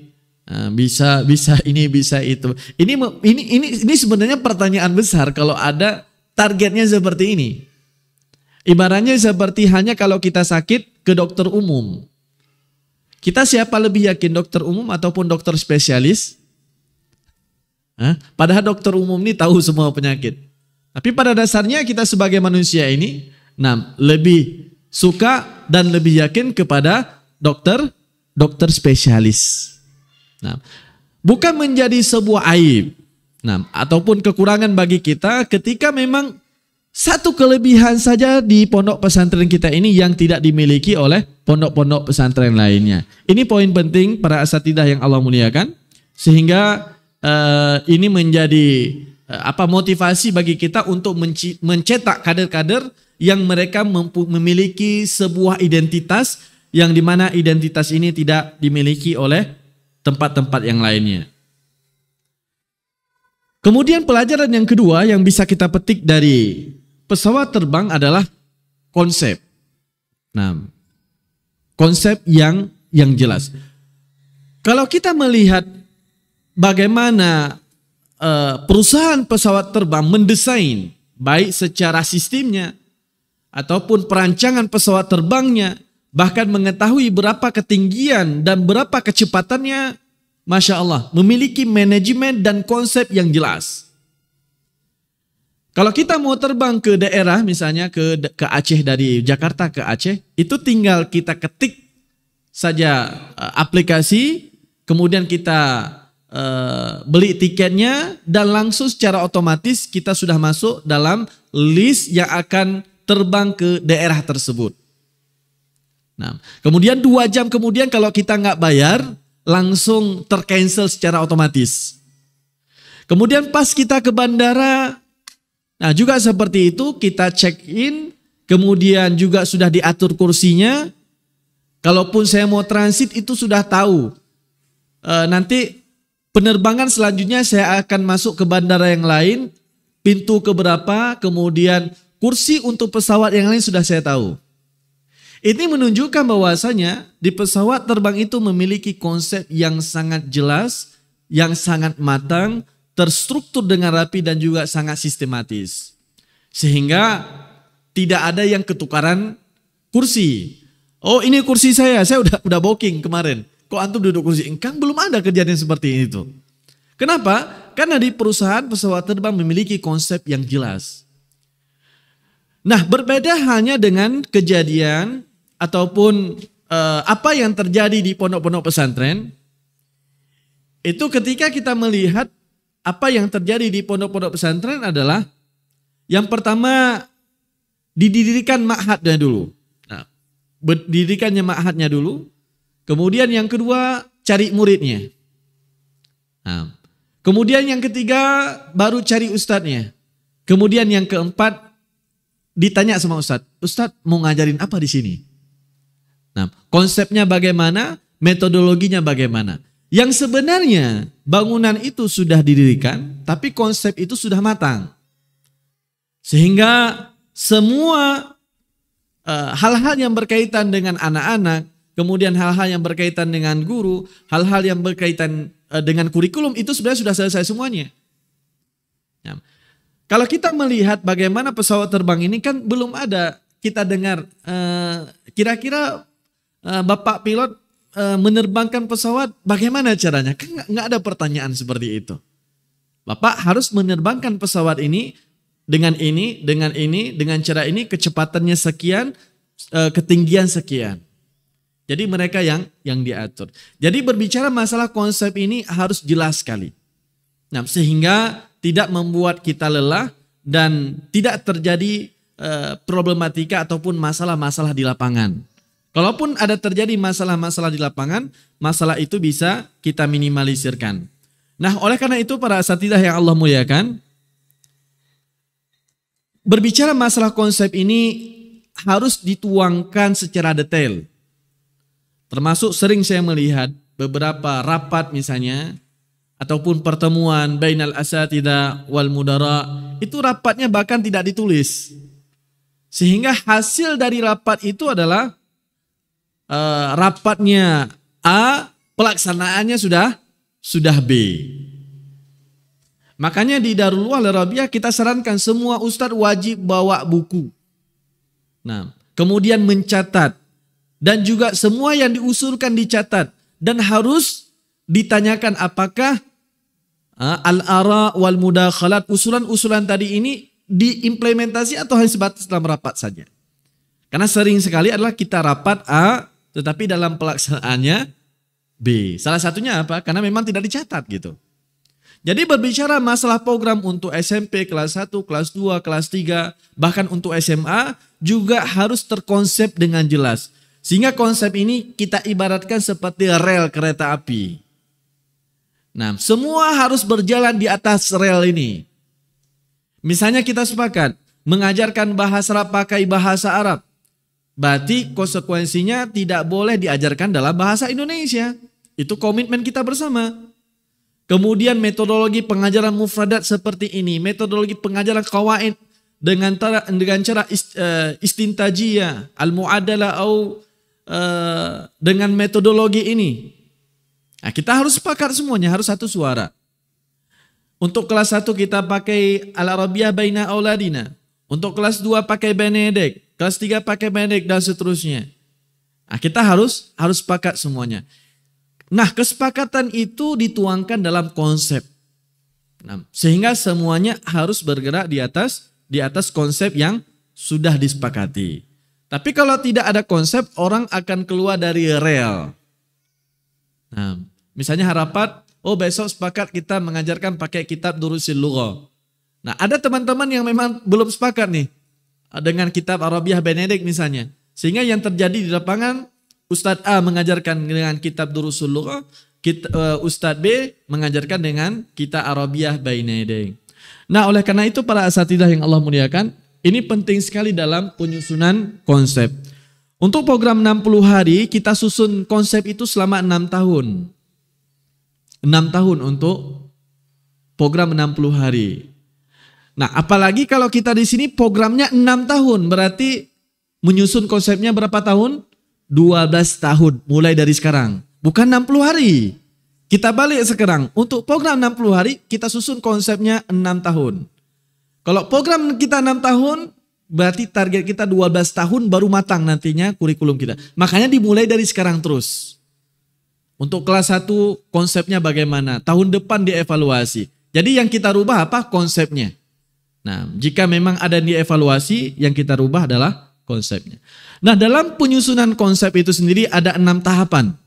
bisa ini, bisa itu. Ini sebenarnya pertanyaan besar kalau ada targetnya seperti ini. Ibaratnya seperti hanya kalau kita sakit ke dokter umum. Kita siapa lebih yakin, dokter umum ataupun dokter spesialis? Padahal dokter umum ini tahu semua penyakit. Tapi pada dasarnya kita sebagai manusia ini lebih suka dan lebih yakin kepada dokter spesialis. Bukan menjadi sebuah aib ataupun kekurangan bagi kita ketika memang satu kelebihan saja di pondok pesantren kita ini yang tidak dimiliki oleh pondok-pondok pesantren lainnya. Ini poin penting para asatidah yang Allah muliakan, sehingga ini menjadi motivasi bagi kita untuk mencetak kader-kader yang mereka memiliki sebuah identitas yang dimana identitas ini tidak dimiliki oleh tempat-tempat yang lainnya. Kemudian pelajaran yang kedua yang bisa kita petik dari pesawat terbang adalah konsep. Konsep yang jelas. Kalau kita melihat bagaimana perusahaan pesawat terbang mendesain baik secara sistemnya ataupun perancangan pesawat terbangnya, bahkan mengetahui berapa ketinggian dan berapa kecepatannya, Masya Allah, memiliki manajemen dan konsep yang jelas. Kalau kita mau terbang ke daerah, misalnya ke Aceh, dari Jakarta ke Aceh, itu tinggal kita ketik saja aplikasi, kemudian kita beli tiketnya, dan langsung secara otomatis kita sudah masuk dalam list yang akan terbang ke daerah tersebut. Kemudian 2 jam kemudian kalau kita nggak bayar, langsung tercancel secara otomatis. Kemudian pas kita ke bandara, juga seperti itu, kita check in, kemudian juga sudah diatur kursinya. Kalaupun saya mau transit itu sudah tahu. Nanti penerbangan selanjutnya saya akan masuk ke bandara yang lain, pintu keberapa, kemudian kursi untuk pesawat yang lain sudah saya tahu. Ini menunjukkan bahwasanya di pesawat terbang itu memiliki konsep yang sangat jelas, yang sangat matang, terstruktur dengan rapi dan juga sangat sistematis. Sehingga tidak ada yang ketukaran kursi. Oh, ini kursi saya udah booking kemarin. Kok antum duduk kursi? Kan belum ada kejadian seperti itu. Kenapa? Karena di perusahaan pesawat terbang memiliki konsep yang jelas. Nah, berbeda hanya dengan kejadian ataupun apa yang terjadi di pondok-pondok pesantren, itu ketika kita melihat apa yang terjadi di pondok-pondok pesantren adalah yang pertama didirikan ma'hadnya dulu. Didirikannya ma'hadnya dulu, kemudian yang kedua cari muridnya. Kemudian yang ketiga baru cari ustadznya. Kemudian yang keempat ditanya sama ustadz, ustadz mau ngajarin apa di sini? Konsepnya bagaimana, metodologinya bagaimana. Yang sebenarnya bangunan itu sudah didirikan, tapi konsep itu sudah matang. Sehingga semua hal-hal yang berkaitan dengan anak-anak, kemudian hal-hal yang berkaitan dengan guru, hal-hal yang berkaitan dengan kurikulum itu sebenarnya sudah selesai semuanya. Kalau kita melihat bagaimana pesawat terbang ini kan belum ada, kita dengar kira-kira Bapak pilot menerbangkan pesawat bagaimana caranya? Kan nggak ada pertanyaan seperti itu. Bapak harus menerbangkan pesawat ini dengan cara ini, kecepatannya sekian, ketinggian sekian. Jadi mereka yang diatur. Jadi berbicara masalah konsep ini harus jelas sekali. Sehingga tidak membuat kita lelah dan tidak terjadi problematika ataupun masalah-masalah di lapangan. Kalaupun ada terjadi masalah-masalah di lapangan, masalah itu bisa kita minimalisirkan. Nah, oleh karena itu para asatidzah yang Allah muliakan, berbicara masalah konsep ini harus dituangkan secara detail. Termasuk sering saya melihat beberapa rapat misalnya, ataupun pertemuan bainal asatidzah wal mudara, itu rapatnya bahkan tidak ditulis. Sehingga hasil dari rapat itu adalah rapatnya A, pelaksanaannya sudah B. Makanya di Darul Al-Arabiah kita sarankan semua ustadz wajib bawa buku. Nah, kemudian mencatat. Dan juga semua yang diusulkan dicatat. Dan harus ditanyakan apakah al-ara wal mudakhalat, usulan-usulan tadi ini diimplementasi atau hanya sebatas dalam rapat saja. Karena sering sekali adalah kita rapat A, tetapi dalam pelaksanaannya B. Salah satunya apa? Karena memang tidak dicatat gitu. Jadi berbicara masalah program untuk SMP kelas 1, kelas 2, kelas 3, bahkan untuk SMA juga harus terkonsep dengan jelas. Sehingga konsep ini kita ibaratkan seperti rel kereta api. Nah, semua harus berjalan di atas rel ini. Misalnya kita sepakat mengajarkan bahasa Arab pakai bahasa Arab. Berarti konsekuensinya tidak boleh diajarkan dalam bahasa Indonesia. Itu komitmen kita bersama. Kemudian metodologi pengajaran mufradat seperti ini, metodologi pengajaran qawaid dengan cara istintajiyah, al-mu'adalah atau dengan metodologi ini. Nah, kita harus sepakat semuanya, harus satu suara. Untuk kelas 1 kita pakai Al-Arabiyyah baina auladina. Untuk kelas 2 pakai Benedek, kelas 3 pakai Benedek dan seterusnya. Nah, kita harus sepakat semuanya. Nah, kesepakatan itu dituangkan dalam konsep. Nah, sehingga semuanya harus bergerak di atas konsep yang sudah disepakati. Tapi kalau tidak ada konsep, orang akan keluar dari rel. Nah, misalnya harapat, besok sepakat kita mengajarkan pakai kitab Durusil Lughah. Nah, ada teman-teman yang memang belum sepakat nih dengan kitab Arabiyyah Benedek misalnya. Sehingga yang terjadi di lapangan, Ustadz A mengajarkan dengan kitab Durusul Lughah, Ustadz B mengajarkan dengan kitab Arabiyyah Benedek. Nah, oleh karena itu para asatidzah yang Allah muliakan, ini penting sekali dalam penyusunan konsep. Untuk program 60 hari, kita susun konsep itu selama 6 tahun. 6 tahun untuk program 60 hari. Nah, apalagi kalau kita di sini programnya 6 tahun, berarti menyusun konsepnya berapa tahun? 12 tahun mulai dari sekarang. Bukan 60 hari. Kita balik sekarang. Untuk program 60 hari, kita susun konsepnya 6 tahun. Kalau program kita 6 tahun, berarti target kita 12 tahun baru matang nantinya kurikulum kita. Makanya dimulai dari sekarang terus. Untuk kelas 1 konsepnya bagaimana? Tahun depan dievaluasi. Jadi yang kita rubah apa? Konsepnya. Nah, jika memang ada dievaluasi, yang kita rubah adalah konsepnya. Nah, dalam penyusunan konsep itu sendiri ada 6 tahapan.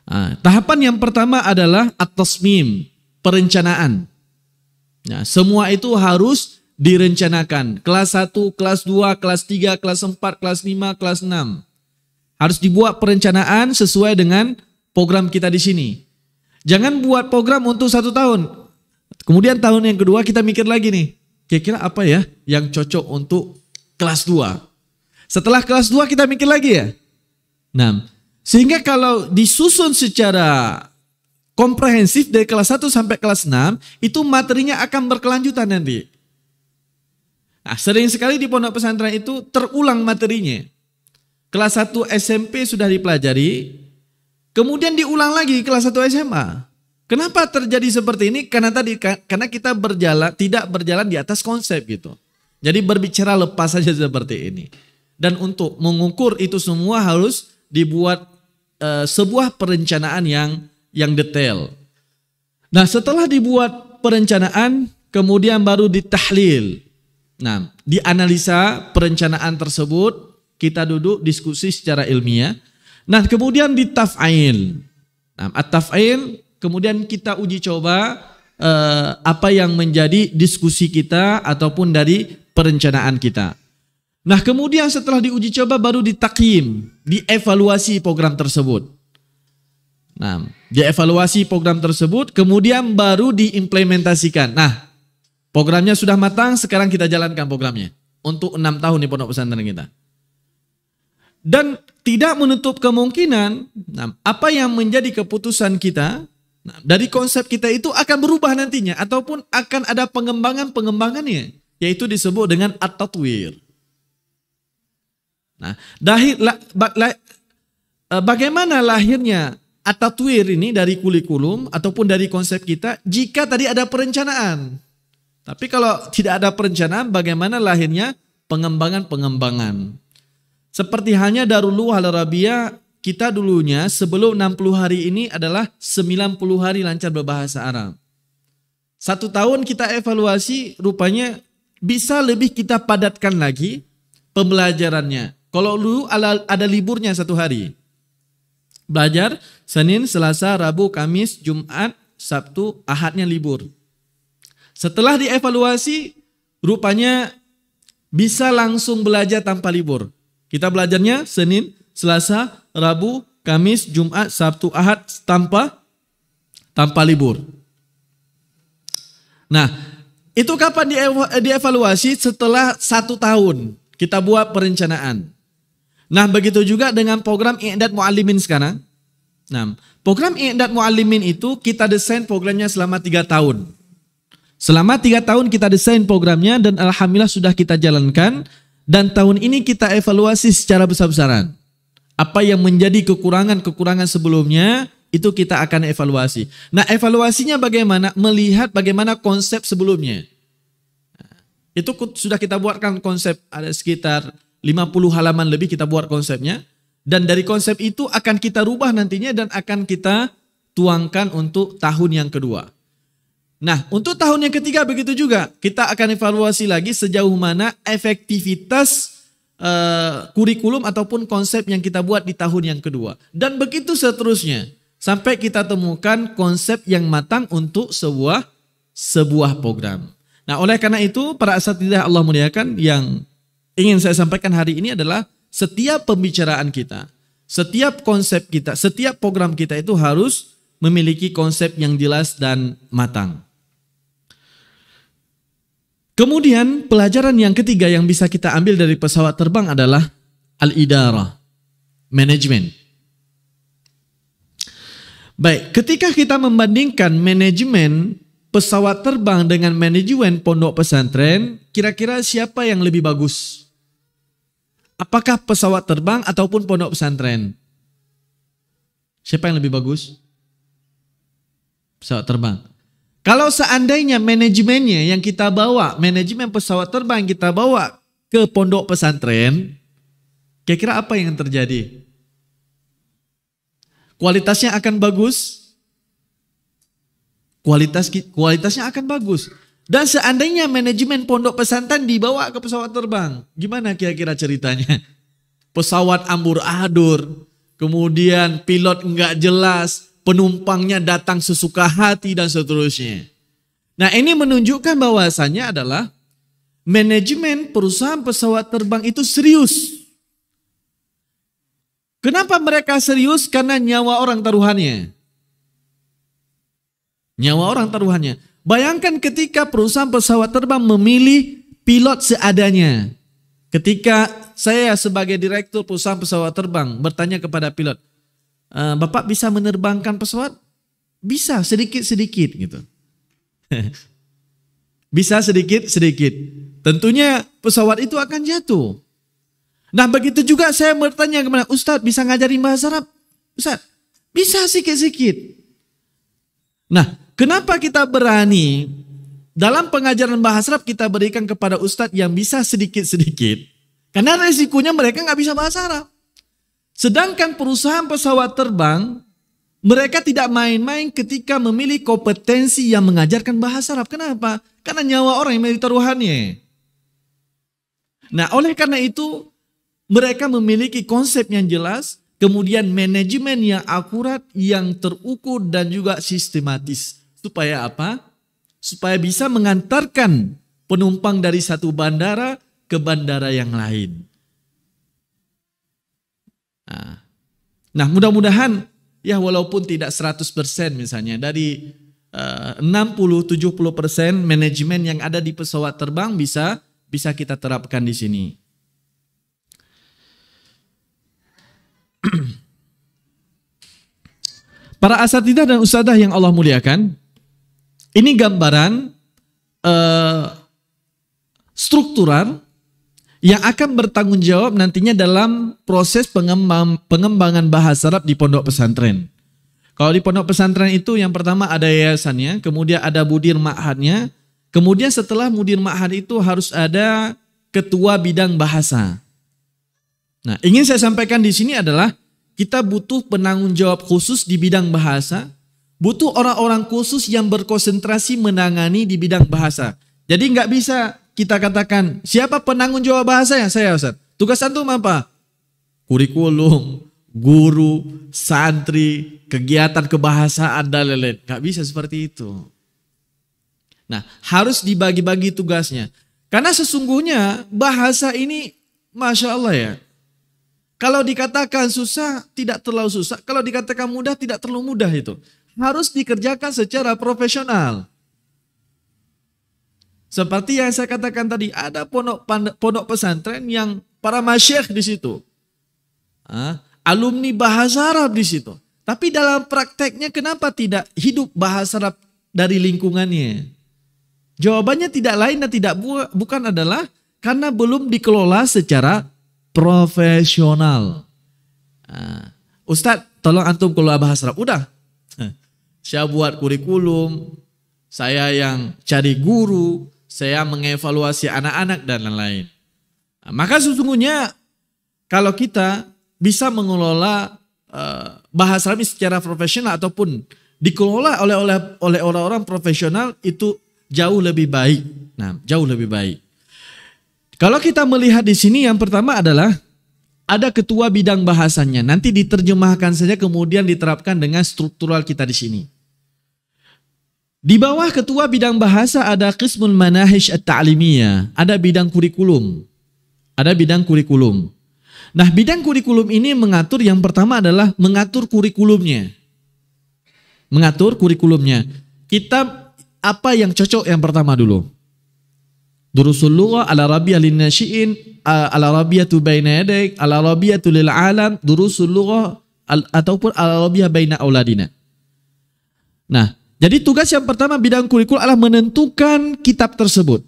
Nah, tahapan yang pertama adalah at-tasmim, perencanaan. Nah, semua itu harus direncanakan. Kelas 1, kelas 2, kelas 3, kelas 4, kelas 5, kelas 6. Harus dibuat perencanaan sesuai dengan program kita di sini. Jangan buat program untuk 1 tahun. Kemudian tahun yang kedua kita mikir lagi nih. Kira-kira apa ya yang cocok untuk kelas 2. Setelah kelas 2 kita mikir lagi ya. Nah, sehingga kalau disusun secara komprehensif dari kelas 1 sampai kelas 6, itu materinya akan berkelanjutan nanti. Nah, sering sekali di pondok pesantren itu terulang materinya. Kelas 1 SMP sudah dipelajari, kemudian diulang lagi kelas 1 SMA. Kenapa terjadi seperti ini? Karena kita tidak berjalan di atas konsep gitu. Jadi berbicara lepas saja seperti ini. Dan untuk mengukur itu semua harus dibuat sebuah perencanaan yang detail. Nah, setelah dibuat perencanaan, kemudian baru ditahlil. Nah, dianalisa perencanaan tersebut, kita duduk diskusi secara ilmiah. Nah, kemudian ditaf'il. Nah, at-taf'il, kemudian kita uji coba apa yang menjadi diskusi kita ataupun dari perencanaan kita. Nah, kemudian setelah diuji coba baru ditakyim, dievaluasi program tersebut. Nah, dievaluasi program tersebut, kemudian baru diimplementasikan. Nah, programnya sudah matang, sekarang kita jalankan programnya. Untuk 6 tahun di pondok pesantren kita. Dan tidak menutup kemungkinan, apa yang menjadi keputusan kita, dari konsep kita itu akan berubah nantinya. Ataupun akan ada pengembangannya, yaitu disebut dengan at-tatwir. Nah, bagaimana lahirnya at-tatwir ini dari kurikulum ataupun dari konsep kita jika tadi ada perencanaan. Tapi kalau tidak ada perencanaan, bagaimana lahirnya pengembangan-pengembangan. Seperti halnya Darul Lughah Al-Arabiyah, kita dulunya sebelum 60 hari ini adalah 90 hari lancar berbahasa Arab. 1 tahun kita evaluasi, rupanya bisa lebih kita padatkan lagi pembelajarannya. Kalau dulu ada liburnya 1 hari. Belajar Senin, Selasa, Rabu, Kamis, Jumat, Sabtu, Ahadnya libur. Setelah dievaluasi, rupanya bisa langsung belajar tanpa libur. Kita belajarnya Senin, Selasa, Rabu, Kamis, Jumat, Sabtu, Ahad tanpa libur. Nah, itu kapan dievaluasi? Setelah 1 tahun kita buat perencanaan. Nah, begitu juga dengan program I'dad Mu'allimin sekarang. Nah, program I'dad Mu'allimin itu kita desain programnya selama 3 tahun. Selama 3 tahun kita desain programnya dan alhamdulillah sudah kita jalankan. Dan tahun ini kita evaluasi secara besar-besaran. Apa yang menjadi kekurangan-kekurangan sebelumnya, itu kita akan evaluasi. Nah, evaluasinya bagaimana? Melihat bagaimana konsep sebelumnya. Itu sudah kita buatkan konsep, ada sekitar 50 halaman lebih kita buat konsepnya. Dan dari konsep itu akan kita rubah nantinya dan akan kita tuangkan untuk tahun yang kedua. Nah, untuk tahun yang ketiga begitu juga. Kita akan evaluasi lagi sejauh mana efektivitas kurikulum ataupun konsep yang kita buat di tahun yang kedua. Dan begitu seterusnya. Sampai kita temukan konsep yang matang untuk sebuah program. Nah, oleh karena itu para asatidzah Allah muliakan, yang ingin saya sampaikan hari ini adalah setiap pembicaraan kita, setiap konsep kita, setiap program kita itu harus memiliki konsep yang jelas dan matang. Kemudian pelajaran yang ketiga yang bisa kita ambil dari pesawat terbang adalah al-idarah, manajemen. Baik, ketika kita membandingkan manajemen pesawat terbang dengan manajemen pondok pesantren, kira-kira siapa yang lebih bagus? Apakah pesawat terbang ataupun pondok pesantren? Siapa yang lebih bagus? Pesawat terbang. Kalau seandainya manajemennya yang kita bawa, manajemen pesawat terbang kita bawa ke pondok pesantren, kira-kira apa yang terjadi? Kualitasnya akan bagus? Kualitasnya akan bagus. Dan seandainya manajemen pondok pesantren dibawa ke pesawat terbang, gimana kira-kira ceritanya? Pesawat ambur-adur, kemudian pilot enggak jelas, penumpangnya datang sesuka hati dan seterusnya. Nah, ini menunjukkan bahwasannya adalah manajemen perusahaan pesawat terbang itu serius. Kenapa mereka serius? Karena nyawa orang taruhannya. Nyawa orang taruhannya. Bayangkan ketika perusahaan pesawat terbang memilih pilot seadanya. Ketika saya sebagai direktur perusahaan pesawat terbang bertanya kepada pilot, Bapak bisa menerbangkan pesawat? Bisa, sedikit-sedikit gitu. Bisa sedikit-sedikit. Tentunya pesawat itu akan jatuh. Nah, begitu juga saya bertanya kepada Ustadz, bisa ngajarin bahasa Arab? Ustadz, bisa sedikit-sedikit. Nah, kenapa kita berani dalam pengajaran bahasa Arab kita berikan kepada Ustadz yang bisa sedikit-sedikit? Karena resikonya mereka nggak bisa bahasa Arab. Sedangkan perusahaan pesawat terbang, mereka tidak main-main ketika memilih kompetensi yang mengajarkan bahasa Arab. Kenapa? Karena nyawa orang yang menjadi taruhannya. Nah, oleh karena itu, mereka memiliki konsep yang jelas, kemudian manajemen yang akurat, yang terukur dan juga sistematis. Supaya apa? Supaya bisa mengantarkan penumpang dari satu bandara ke bandara yang lain. Nah, mudah-mudahan ya walaupun tidak 100% misalnya dari 60-70% manajemen yang ada di pesawat terbang bisa kita terapkan di sini. Para asatidzah dan ustadzah yang Allah muliakan, ini gambaran struktural yang akan bertanggung jawab nantinya dalam proses pengembangan bahasa Arab di pondok pesantren. Kalau di pondok pesantren itu yang pertama ada yayasannya, kemudian ada mudir ma'hadnya, kemudian setelah mudir ma'had itu harus ada ketua bidang bahasa. Nah, ingin saya sampaikan di sini adalah kita butuh penanggung jawab khusus di bidang bahasa, butuh orang-orang khusus yang berkonsentrasi menangani di bidang bahasa. Jadi nggak bisa kita katakan siapa penanggung jawab bahasa ya saya Ustaz. Tugas antum apa? Kurikulum, guru, santri, kegiatan kebahasaan dan lain-lain. Gak bisa seperti itu. Nah, harus dibagi-bagi tugasnya. Karena sesungguhnya bahasa ini, Masya Allah ya. Kalau dikatakan susah, tidak terlalu susah. Kalau dikatakan mudah, tidak terlalu mudah itu. Harus dikerjakan secara profesional. Seperti yang saya katakan tadi, ada pondok pesantren yang para masyayikh di situ. Alumni bahasa Arab di situ. Tapi dalam prakteknya kenapa tidak hidup bahasa Arab dari lingkungannya? Jawabannya tidak lain dan bukan adalah karena belum dikelola secara profesional. Ustadz, tolong antum kelola bahasa Arab. Udah. Saya buat kurikulum, saya yang cari guru, saya mengevaluasi anak-anak dan lain-lain. Maka sesungguhnya kalau kita bisa mengelola bahasa Arab secara profesional ataupun dikelola oleh orang-orang profesional itu jauh lebih baik. Nah, jauh lebih baik. Kalau kita melihat di sini yang pertama adalah ada ketua bidang bahasanya. Nanti diterjemahkan saja kemudian diterapkan dengan struktural kita di sini. Di bawah ketua bidang bahasa ada qismul manahij at-ta'limiyah, ada bidang kurikulum. Ada bidang kurikulum. Nah, bidang kurikulum ini mengatur yang pertama adalah mengatur kurikulumnya. Mengatur kurikulumnya. Kitab apa yang cocok yang pertama dulu? Durusul lugha al-arabiyyah lin-nasyi'in, al-arabiyyatu baina yadik, al-arabiyyatu lil alam, durusul lugha ataupun al-arabiyyah baina auladina. Nah, jadi tugas yang pertama bidang kurikulum adalah menentukan kitab tersebut.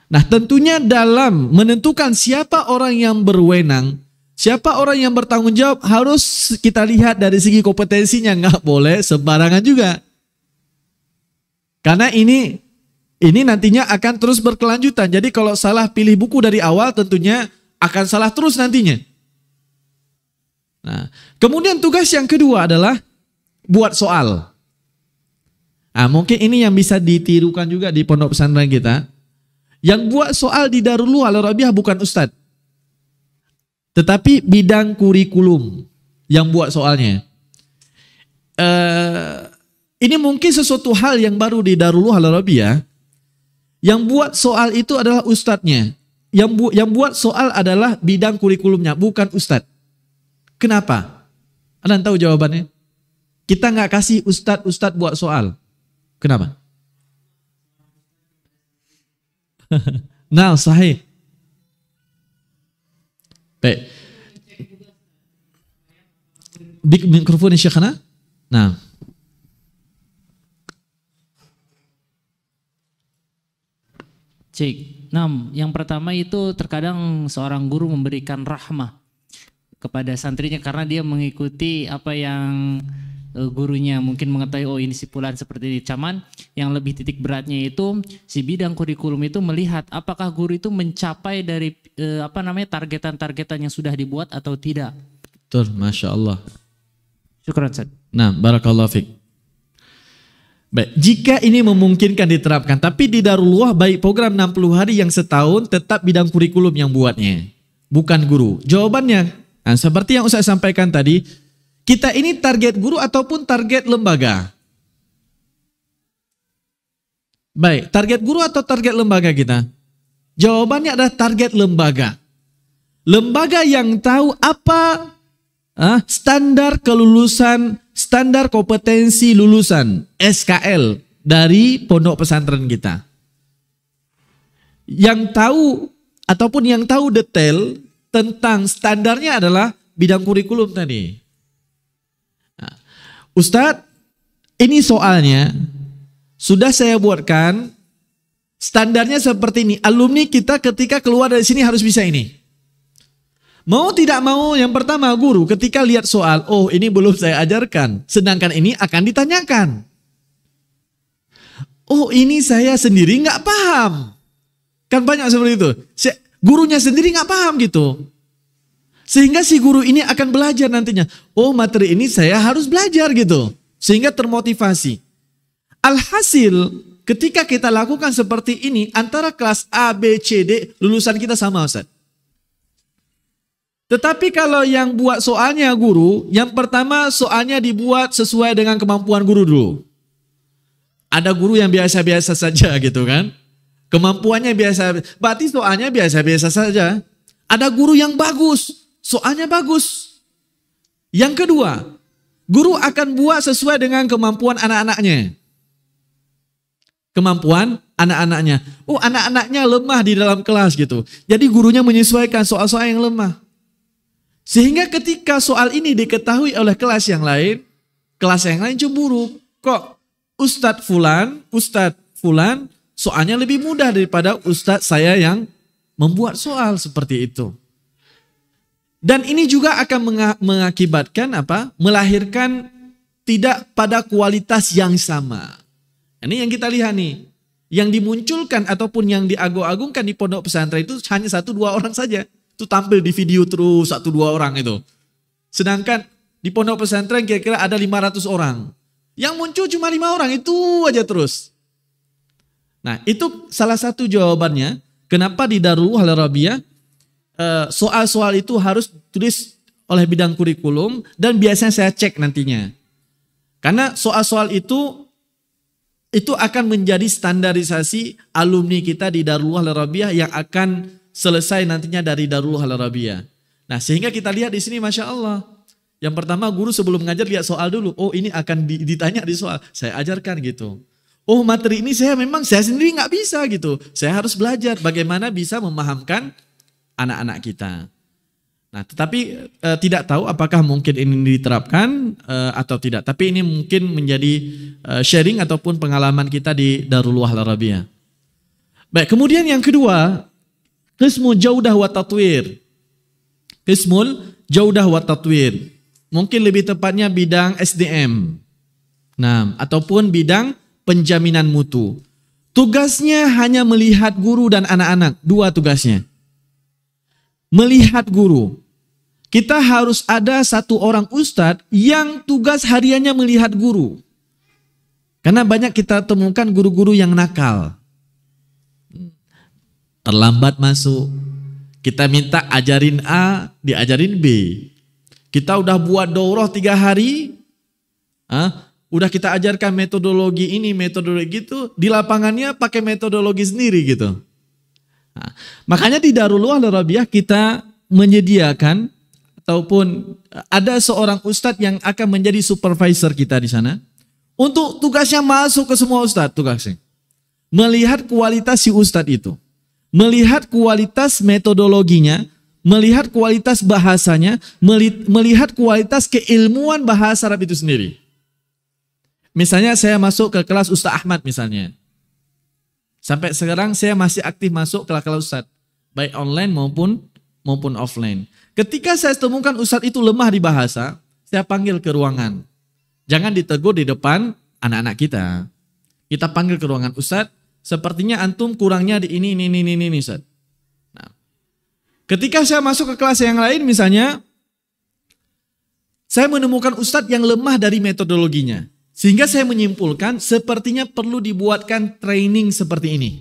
Nah, tentunya dalam menentukan siapa orang yang berwenang, siapa orang yang bertanggung jawab harus kita lihat dari segi kompetensinya, nggak boleh sembarangan juga. Karena ini nantinya akan terus berkelanjutan. Jadi kalau salah pilih buku dari awal tentunya akan salah terus nantinya. Nah, kemudian tugas yang kedua adalah buat soal. Nah, mungkin ini yang bisa ditirukan juga di pondok pesantren kita. Yang buat soal di Darul Lughah Al-Arabiyyah bukan ustadz, tetapi bidang kurikulum yang buat soalnya. Ini mungkin sesuatu hal yang baru di Darul Lughah Al-Arabiyyah. Yang buat soal itu adalah ustadznya. Yang buat soal adalah bidang kurikulumnya, bukan ustadz. Kenapa? Anda tahu jawabannya? Kita nggak kasih ustadz buat soal. Kenapa? Nah, sahih. Baik. Big mikrofon Syekhana. Nah. Cik. Yang pertama itu terkadang seorang guru memberikan rahmah kepada santrinya karena dia mengikuti apa yang gurunya mungkin mengetahui, oh ini si fulan seperti ini. Cuman yang lebih titik beratnya itu si bidang kurikulum itu melihat apakah guru itu mencapai dari targetan-targetan yang sudah dibuat atau tidak. Betul, Masya Allah. Syukran, Ustaz. Nah, barakallahu fiik. Baik, jika ini memungkinkan diterapkan, tapi di Darul Lughah baik program 60 hari yang setahun tetap bidang kurikulum yang buatnya, bukan guru. Jawabannya, nah, seperti yang saya sampaikan tadi, kita ini target guru ataupun target lembaga? Baik, target guru atau target lembaga kita? Jawabannya adalah target lembaga. Lembaga yang tahu apa standar kelulusan, standar kompetensi lulusan SKL dari pondok pesantren kita. Yang tahu ataupun yang tahu detail tentang standarnya adalah bidang kurikulum tadi. Nah, Ustadz, ini soalnya sudah saya buatkan standarnya seperti ini. Alumni kita ketika keluar dari sini harus bisa ini. Mau tidak mau, yang pertama guru ketika lihat soal, oh ini belum saya ajarkan, sedangkan ini akan ditanyakan. Oh ini saya sendiri nggak paham. Kan banyak seperti itu. Gurunya sendiri nggak paham gitu. Sehingga si guru ini akan belajar nantinya. Oh materi ini saya harus belajar gitu. Sehingga termotivasi. Alhasil ketika kita lakukan seperti ini antara kelas A, B, C, D lulusan kita sama Ustaz. Tetapi kalau yang buat soalnya guru, yang pertama soalnya dibuat sesuai dengan kemampuan guru dulu. Ada guru yang biasa-biasa saja gitu kan. Kemampuannya biasa, berarti soalnya biasa-biasa saja. Ada guru yang bagus, soalnya bagus. Yang kedua, guru akan buat sesuai dengan kemampuan anak-anaknya. Kemampuan anak-anaknya. Oh anak-anaknya lemah di dalam kelas gitu. Jadi gurunya menyesuaikan soal-soal yang lemah. Sehingga ketika soal ini diketahui oleh kelas yang lain cemburu. Kok Ustadz Fulan soalnya lebih mudah daripada Ustadz saya yang membuat soal seperti itu. Dan ini juga akan mengakibatkan apa? Melahirkan tidak pada kualitas yang sama. Ini yang kita lihat nih. Yang dimunculkan ataupun yang diagung-agungkan di pondok pesantren itu hanya 1-2 orang saja. Itu tampil di video terus 1-2 orang itu. Sedangkan di pondok pesantren kira-kira ada 500 orang. Yang muncul cuma 5 orang, itu aja terus. Nah itu salah satu jawabannya kenapa di Darul Al-Rabiah soal-soal itu harus tulis oleh bidang kurikulum dan biasanya saya cek nantinya. Karena soal-soal itu akan menjadi standarisasi alumni kita di Darul Al-Rabiah yang akan selesai nantinya dari Darul Al-Rabiah. Nah sehingga kita lihat di sini Masya Allah. Yang pertama guru sebelum mengajar lihat soal dulu. Oh ini akan ditanya di soal. Saya ajarkan gitu. Oh materi ini saya sendiri nggak bisa gitu. Saya harus belajar bagaimana bisa memahamkan anak-anak kita. Nah tetapi tidak tahu apakah mungkin ini diterapkan atau tidak. Tapi ini mungkin menjadi sharing ataupun pengalaman kita di Darul Al-Rabiah. Baik, kemudian yang kedua, Qismul Jaudah wa Tatwir. Qismul Jaudah wa Tatwir. Mungkin lebih tepatnya bidang SDM. Nah, ataupun bidang penjaminan mutu. Tugasnya hanya melihat guru dan anak-anak. 2 tugasnya. Melihat guru. Kita harus ada 1 orang ustadz yang tugas hariannya melihat guru. Karena banyak kita temukan guru-guru yang nakal. Terlambat masuk. Kita minta ajarin A, diajarin B. Kita udah buat daurah 3 hari. Udah kita ajarkan metodologi ini, metodologi itu. Di lapangannya pakai metodologi sendiri gitu. Nah, makanya di Darul Al-Rabiah kita menyediakan ataupun ada seorang ustadz yang akan menjadi supervisor kita di sana. Untuk tugasnya masuk ke semua ustadz tugasnya. Melihat kualitas si ustadz itu. Melihat kualitas metodologinya, melihat kualitas bahasanya, melihat kualitas keilmuan bahasa Arab itu sendiri. Misalnya saya masuk ke kelas Ustaz Ahmad misalnya. Sampai sekarang saya masih aktif masuk ke kelas Ustaz. Baik online maupun offline. Ketika saya temukan Ustaz itu lemah di bahasa, saya panggil ke ruangan. Jangan ditegur di depan anak-anak kita. Kita panggil ke ruangan, Ustaz, sepertinya antum kurangnya di ini Ustaz. Nah, ketika saya masuk ke kelas yang lain misalnya, saya menemukan Ustadz yang lemah dari metodologinya. Sehingga saya menyimpulkan sepertinya perlu dibuatkan training seperti ini.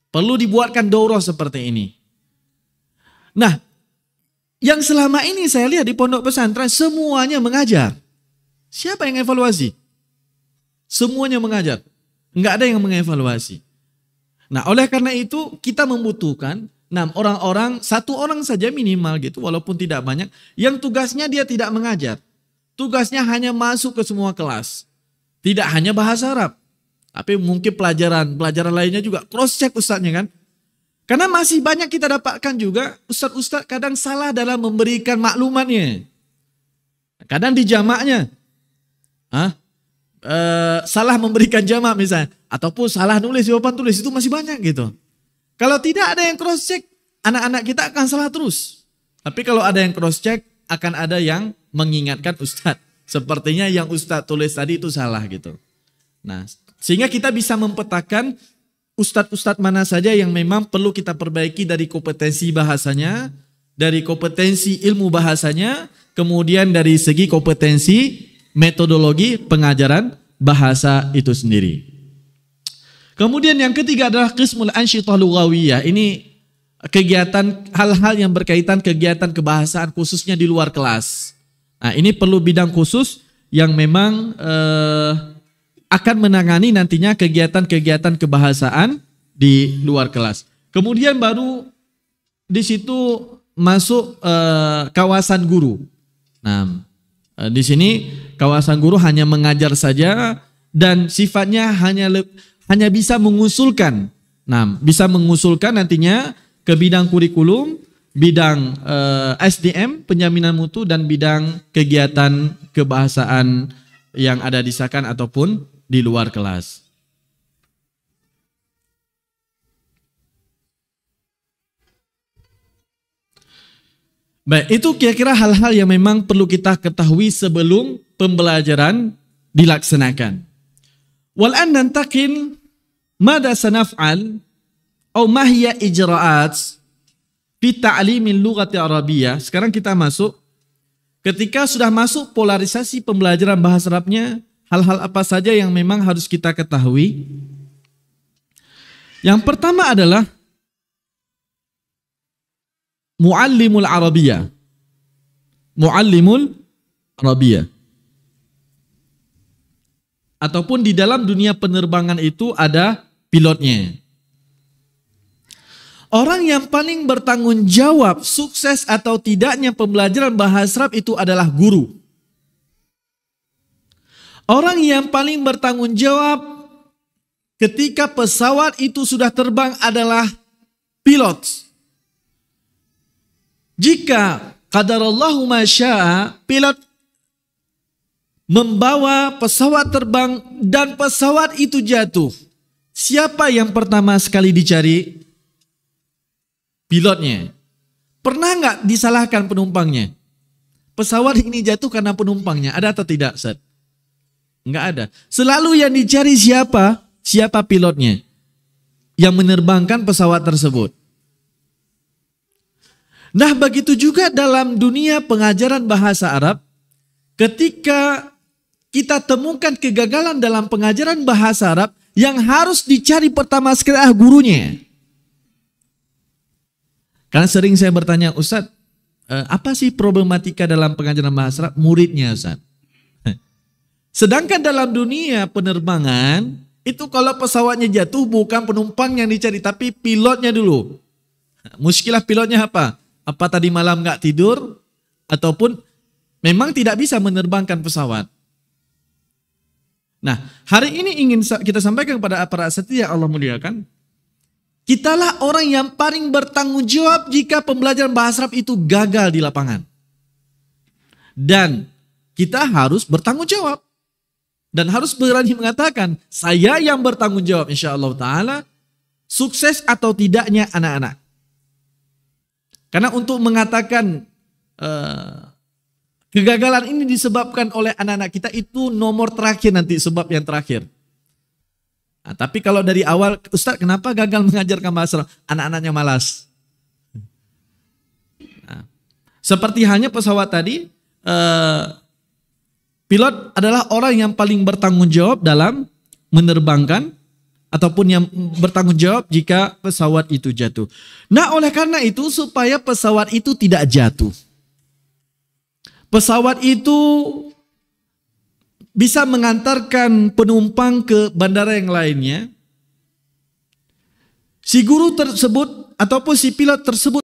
Perlu dibuatkan daurah seperti ini. Nah, yang selama ini saya lihat di pondok pesantren semuanya mengajar. Siapa yang evaluasi? Semuanya mengajar. Enggak ada yang mengevaluasi. Nah, oleh karena itu kita membutuhkan orang-orang, satu orang saja minimal gitu, walaupun tidak banyak, yang tugasnya dia tidak mengajar. Tugasnya hanya masuk ke semua kelas. Tidak hanya bahasa Arab, tapi mungkin pelajaran lainnya juga cross check ustadznya kan. Karena masih banyak kita dapatkan juga ustadz-ustadz kadang salah dalam memberikan maklumatnya. Kadang di jamaknya. Salah memberikan jamak misalnya. Ataupun salah nulis jawaban tulis, itu masih banyak gitu. Kalau tidak ada yang cross check, anak-anak kita akan salah terus. Tapi kalau ada yang cross check, akan ada yang mengingatkan ustadz. Sepertinya yang ustadz tulis tadi itu salah gitu. Nah, sehingga kita bisa mempetakan ustadz-ustadz mana saja yang memang perlu kita perbaiki dari kompetensi bahasanya, dari kompetensi ilmu bahasanya, kemudian dari segi kompetensi metodologi pengajaran bahasa itu sendiri. Kemudian yang ketiga adalah qismul ansyitah lughawiyah. Ini kegiatan hal-hal yang berkaitan kegiatan kebahasaan khususnya di luar kelas. Nah, ini perlu bidang khusus yang memang akan menangani nantinya kegiatan-kegiatan kebahasaan di luar kelas. Kemudian baru di situ masuk kawasan guru. Nah, di sini kawasan guru hanya mengajar saja dan sifatnya hanya bisa mengusulkan. Nah, bisa mengusulkan nantinya ke bidang kurikulum, bidang SDM, penjaminan mutu, dan bidang kegiatan kebahasaan yang ada di Sakan ataupun di luar kelas. Baik, itu kira-kira hal-hal yang memang perlu kita ketahui sebelum pembelajaran dilaksanakan. Wal'an nantakin mada sanaf'al atau mahya ijra'at fi ta'limil lughati Arabiyyah. Sekarang kita masuk, ketika sudah masuk polarisasi pembelajaran bahasa Arabnya, hal-hal apa saja yang memang harus kita ketahui. Yang pertama adalah Muallimul Arabiyyah. Muallimul Arabiyyah. Ataupun di dalam dunia penerbangan itu ada pilotnya. Orang yang paling bertanggung jawab sukses atau tidaknya pembelajaran bahasa Arab itu adalah guru. Orang yang paling bertanggung jawab ketika pesawat itu sudah terbang adalah pilot. Jika qadarallahu ma syaa, pilot membawa pesawat terbang dan pesawat itu jatuh, siapa yang pertama sekali dicari? Pilotnya. Pernah nggak disalahkan penumpangnya? Pesawat ini jatuh karena penumpangnya, ada atau tidak, Ustaz? Nggak ada. Selalu yang dicari siapa? Siapa pilotnya yang menerbangkan pesawat tersebut. Nah, begitu juga dalam dunia pengajaran bahasa Arab, ketika kita temukan kegagalan dalam pengajaran bahasa Arab, yang harus dicari pertama sekali adalah gurunya. Karena sering saya bertanya, Ustadz, apa sih problematika dalam pengajaran bahasa Arab? Muridnya, Ustadz. Sedangkan dalam dunia penerbangan, itu kalau pesawatnya jatuh bukan penumpang yang dicari, tapi pilotnya dulu. Muskilah pilotnya apa? Apa tadi malam nggak tidur? Ataupun memang tidak bisa menerbangkan pesawat. Nah, hari ini ingin kita sampaikan kepada para asatidz yang Allah muliakan. Kitalah orang yang paling bertanggung jawab jika pembelajaran bahasa Arab itu gagal di lapangan. Dan kita harus bertanggung jawab. Dan harus berani mengatakan, saya yang bertanggung jawab insya Allah ta'ala, sukses atau tidaknya anak-anak. Karena untuk mengatakan kegagalan ini disebabkan oleh anak-anak kita, itu nomor terakhir nanti, sebab yang terakhir. Nah, tapi kalau dari awal, Ustaz kenapa gagal mengajarkan bahasa Arab? Anak-anaknya malas. Nah, seperti halnya pesawat tadi, pilot adalah orang yang paling bertanggung jawab dalam menerbangkan ataupun yang bertanggung jawab jika pesawat itu jatuh. Nah, oleh karena itu supaya pesawat itu tidak jatuh, pesawat itu bisa mengantarkan penumpang ke bandara yang lainnya, Si guru tersebut ataupun si pilot tersebut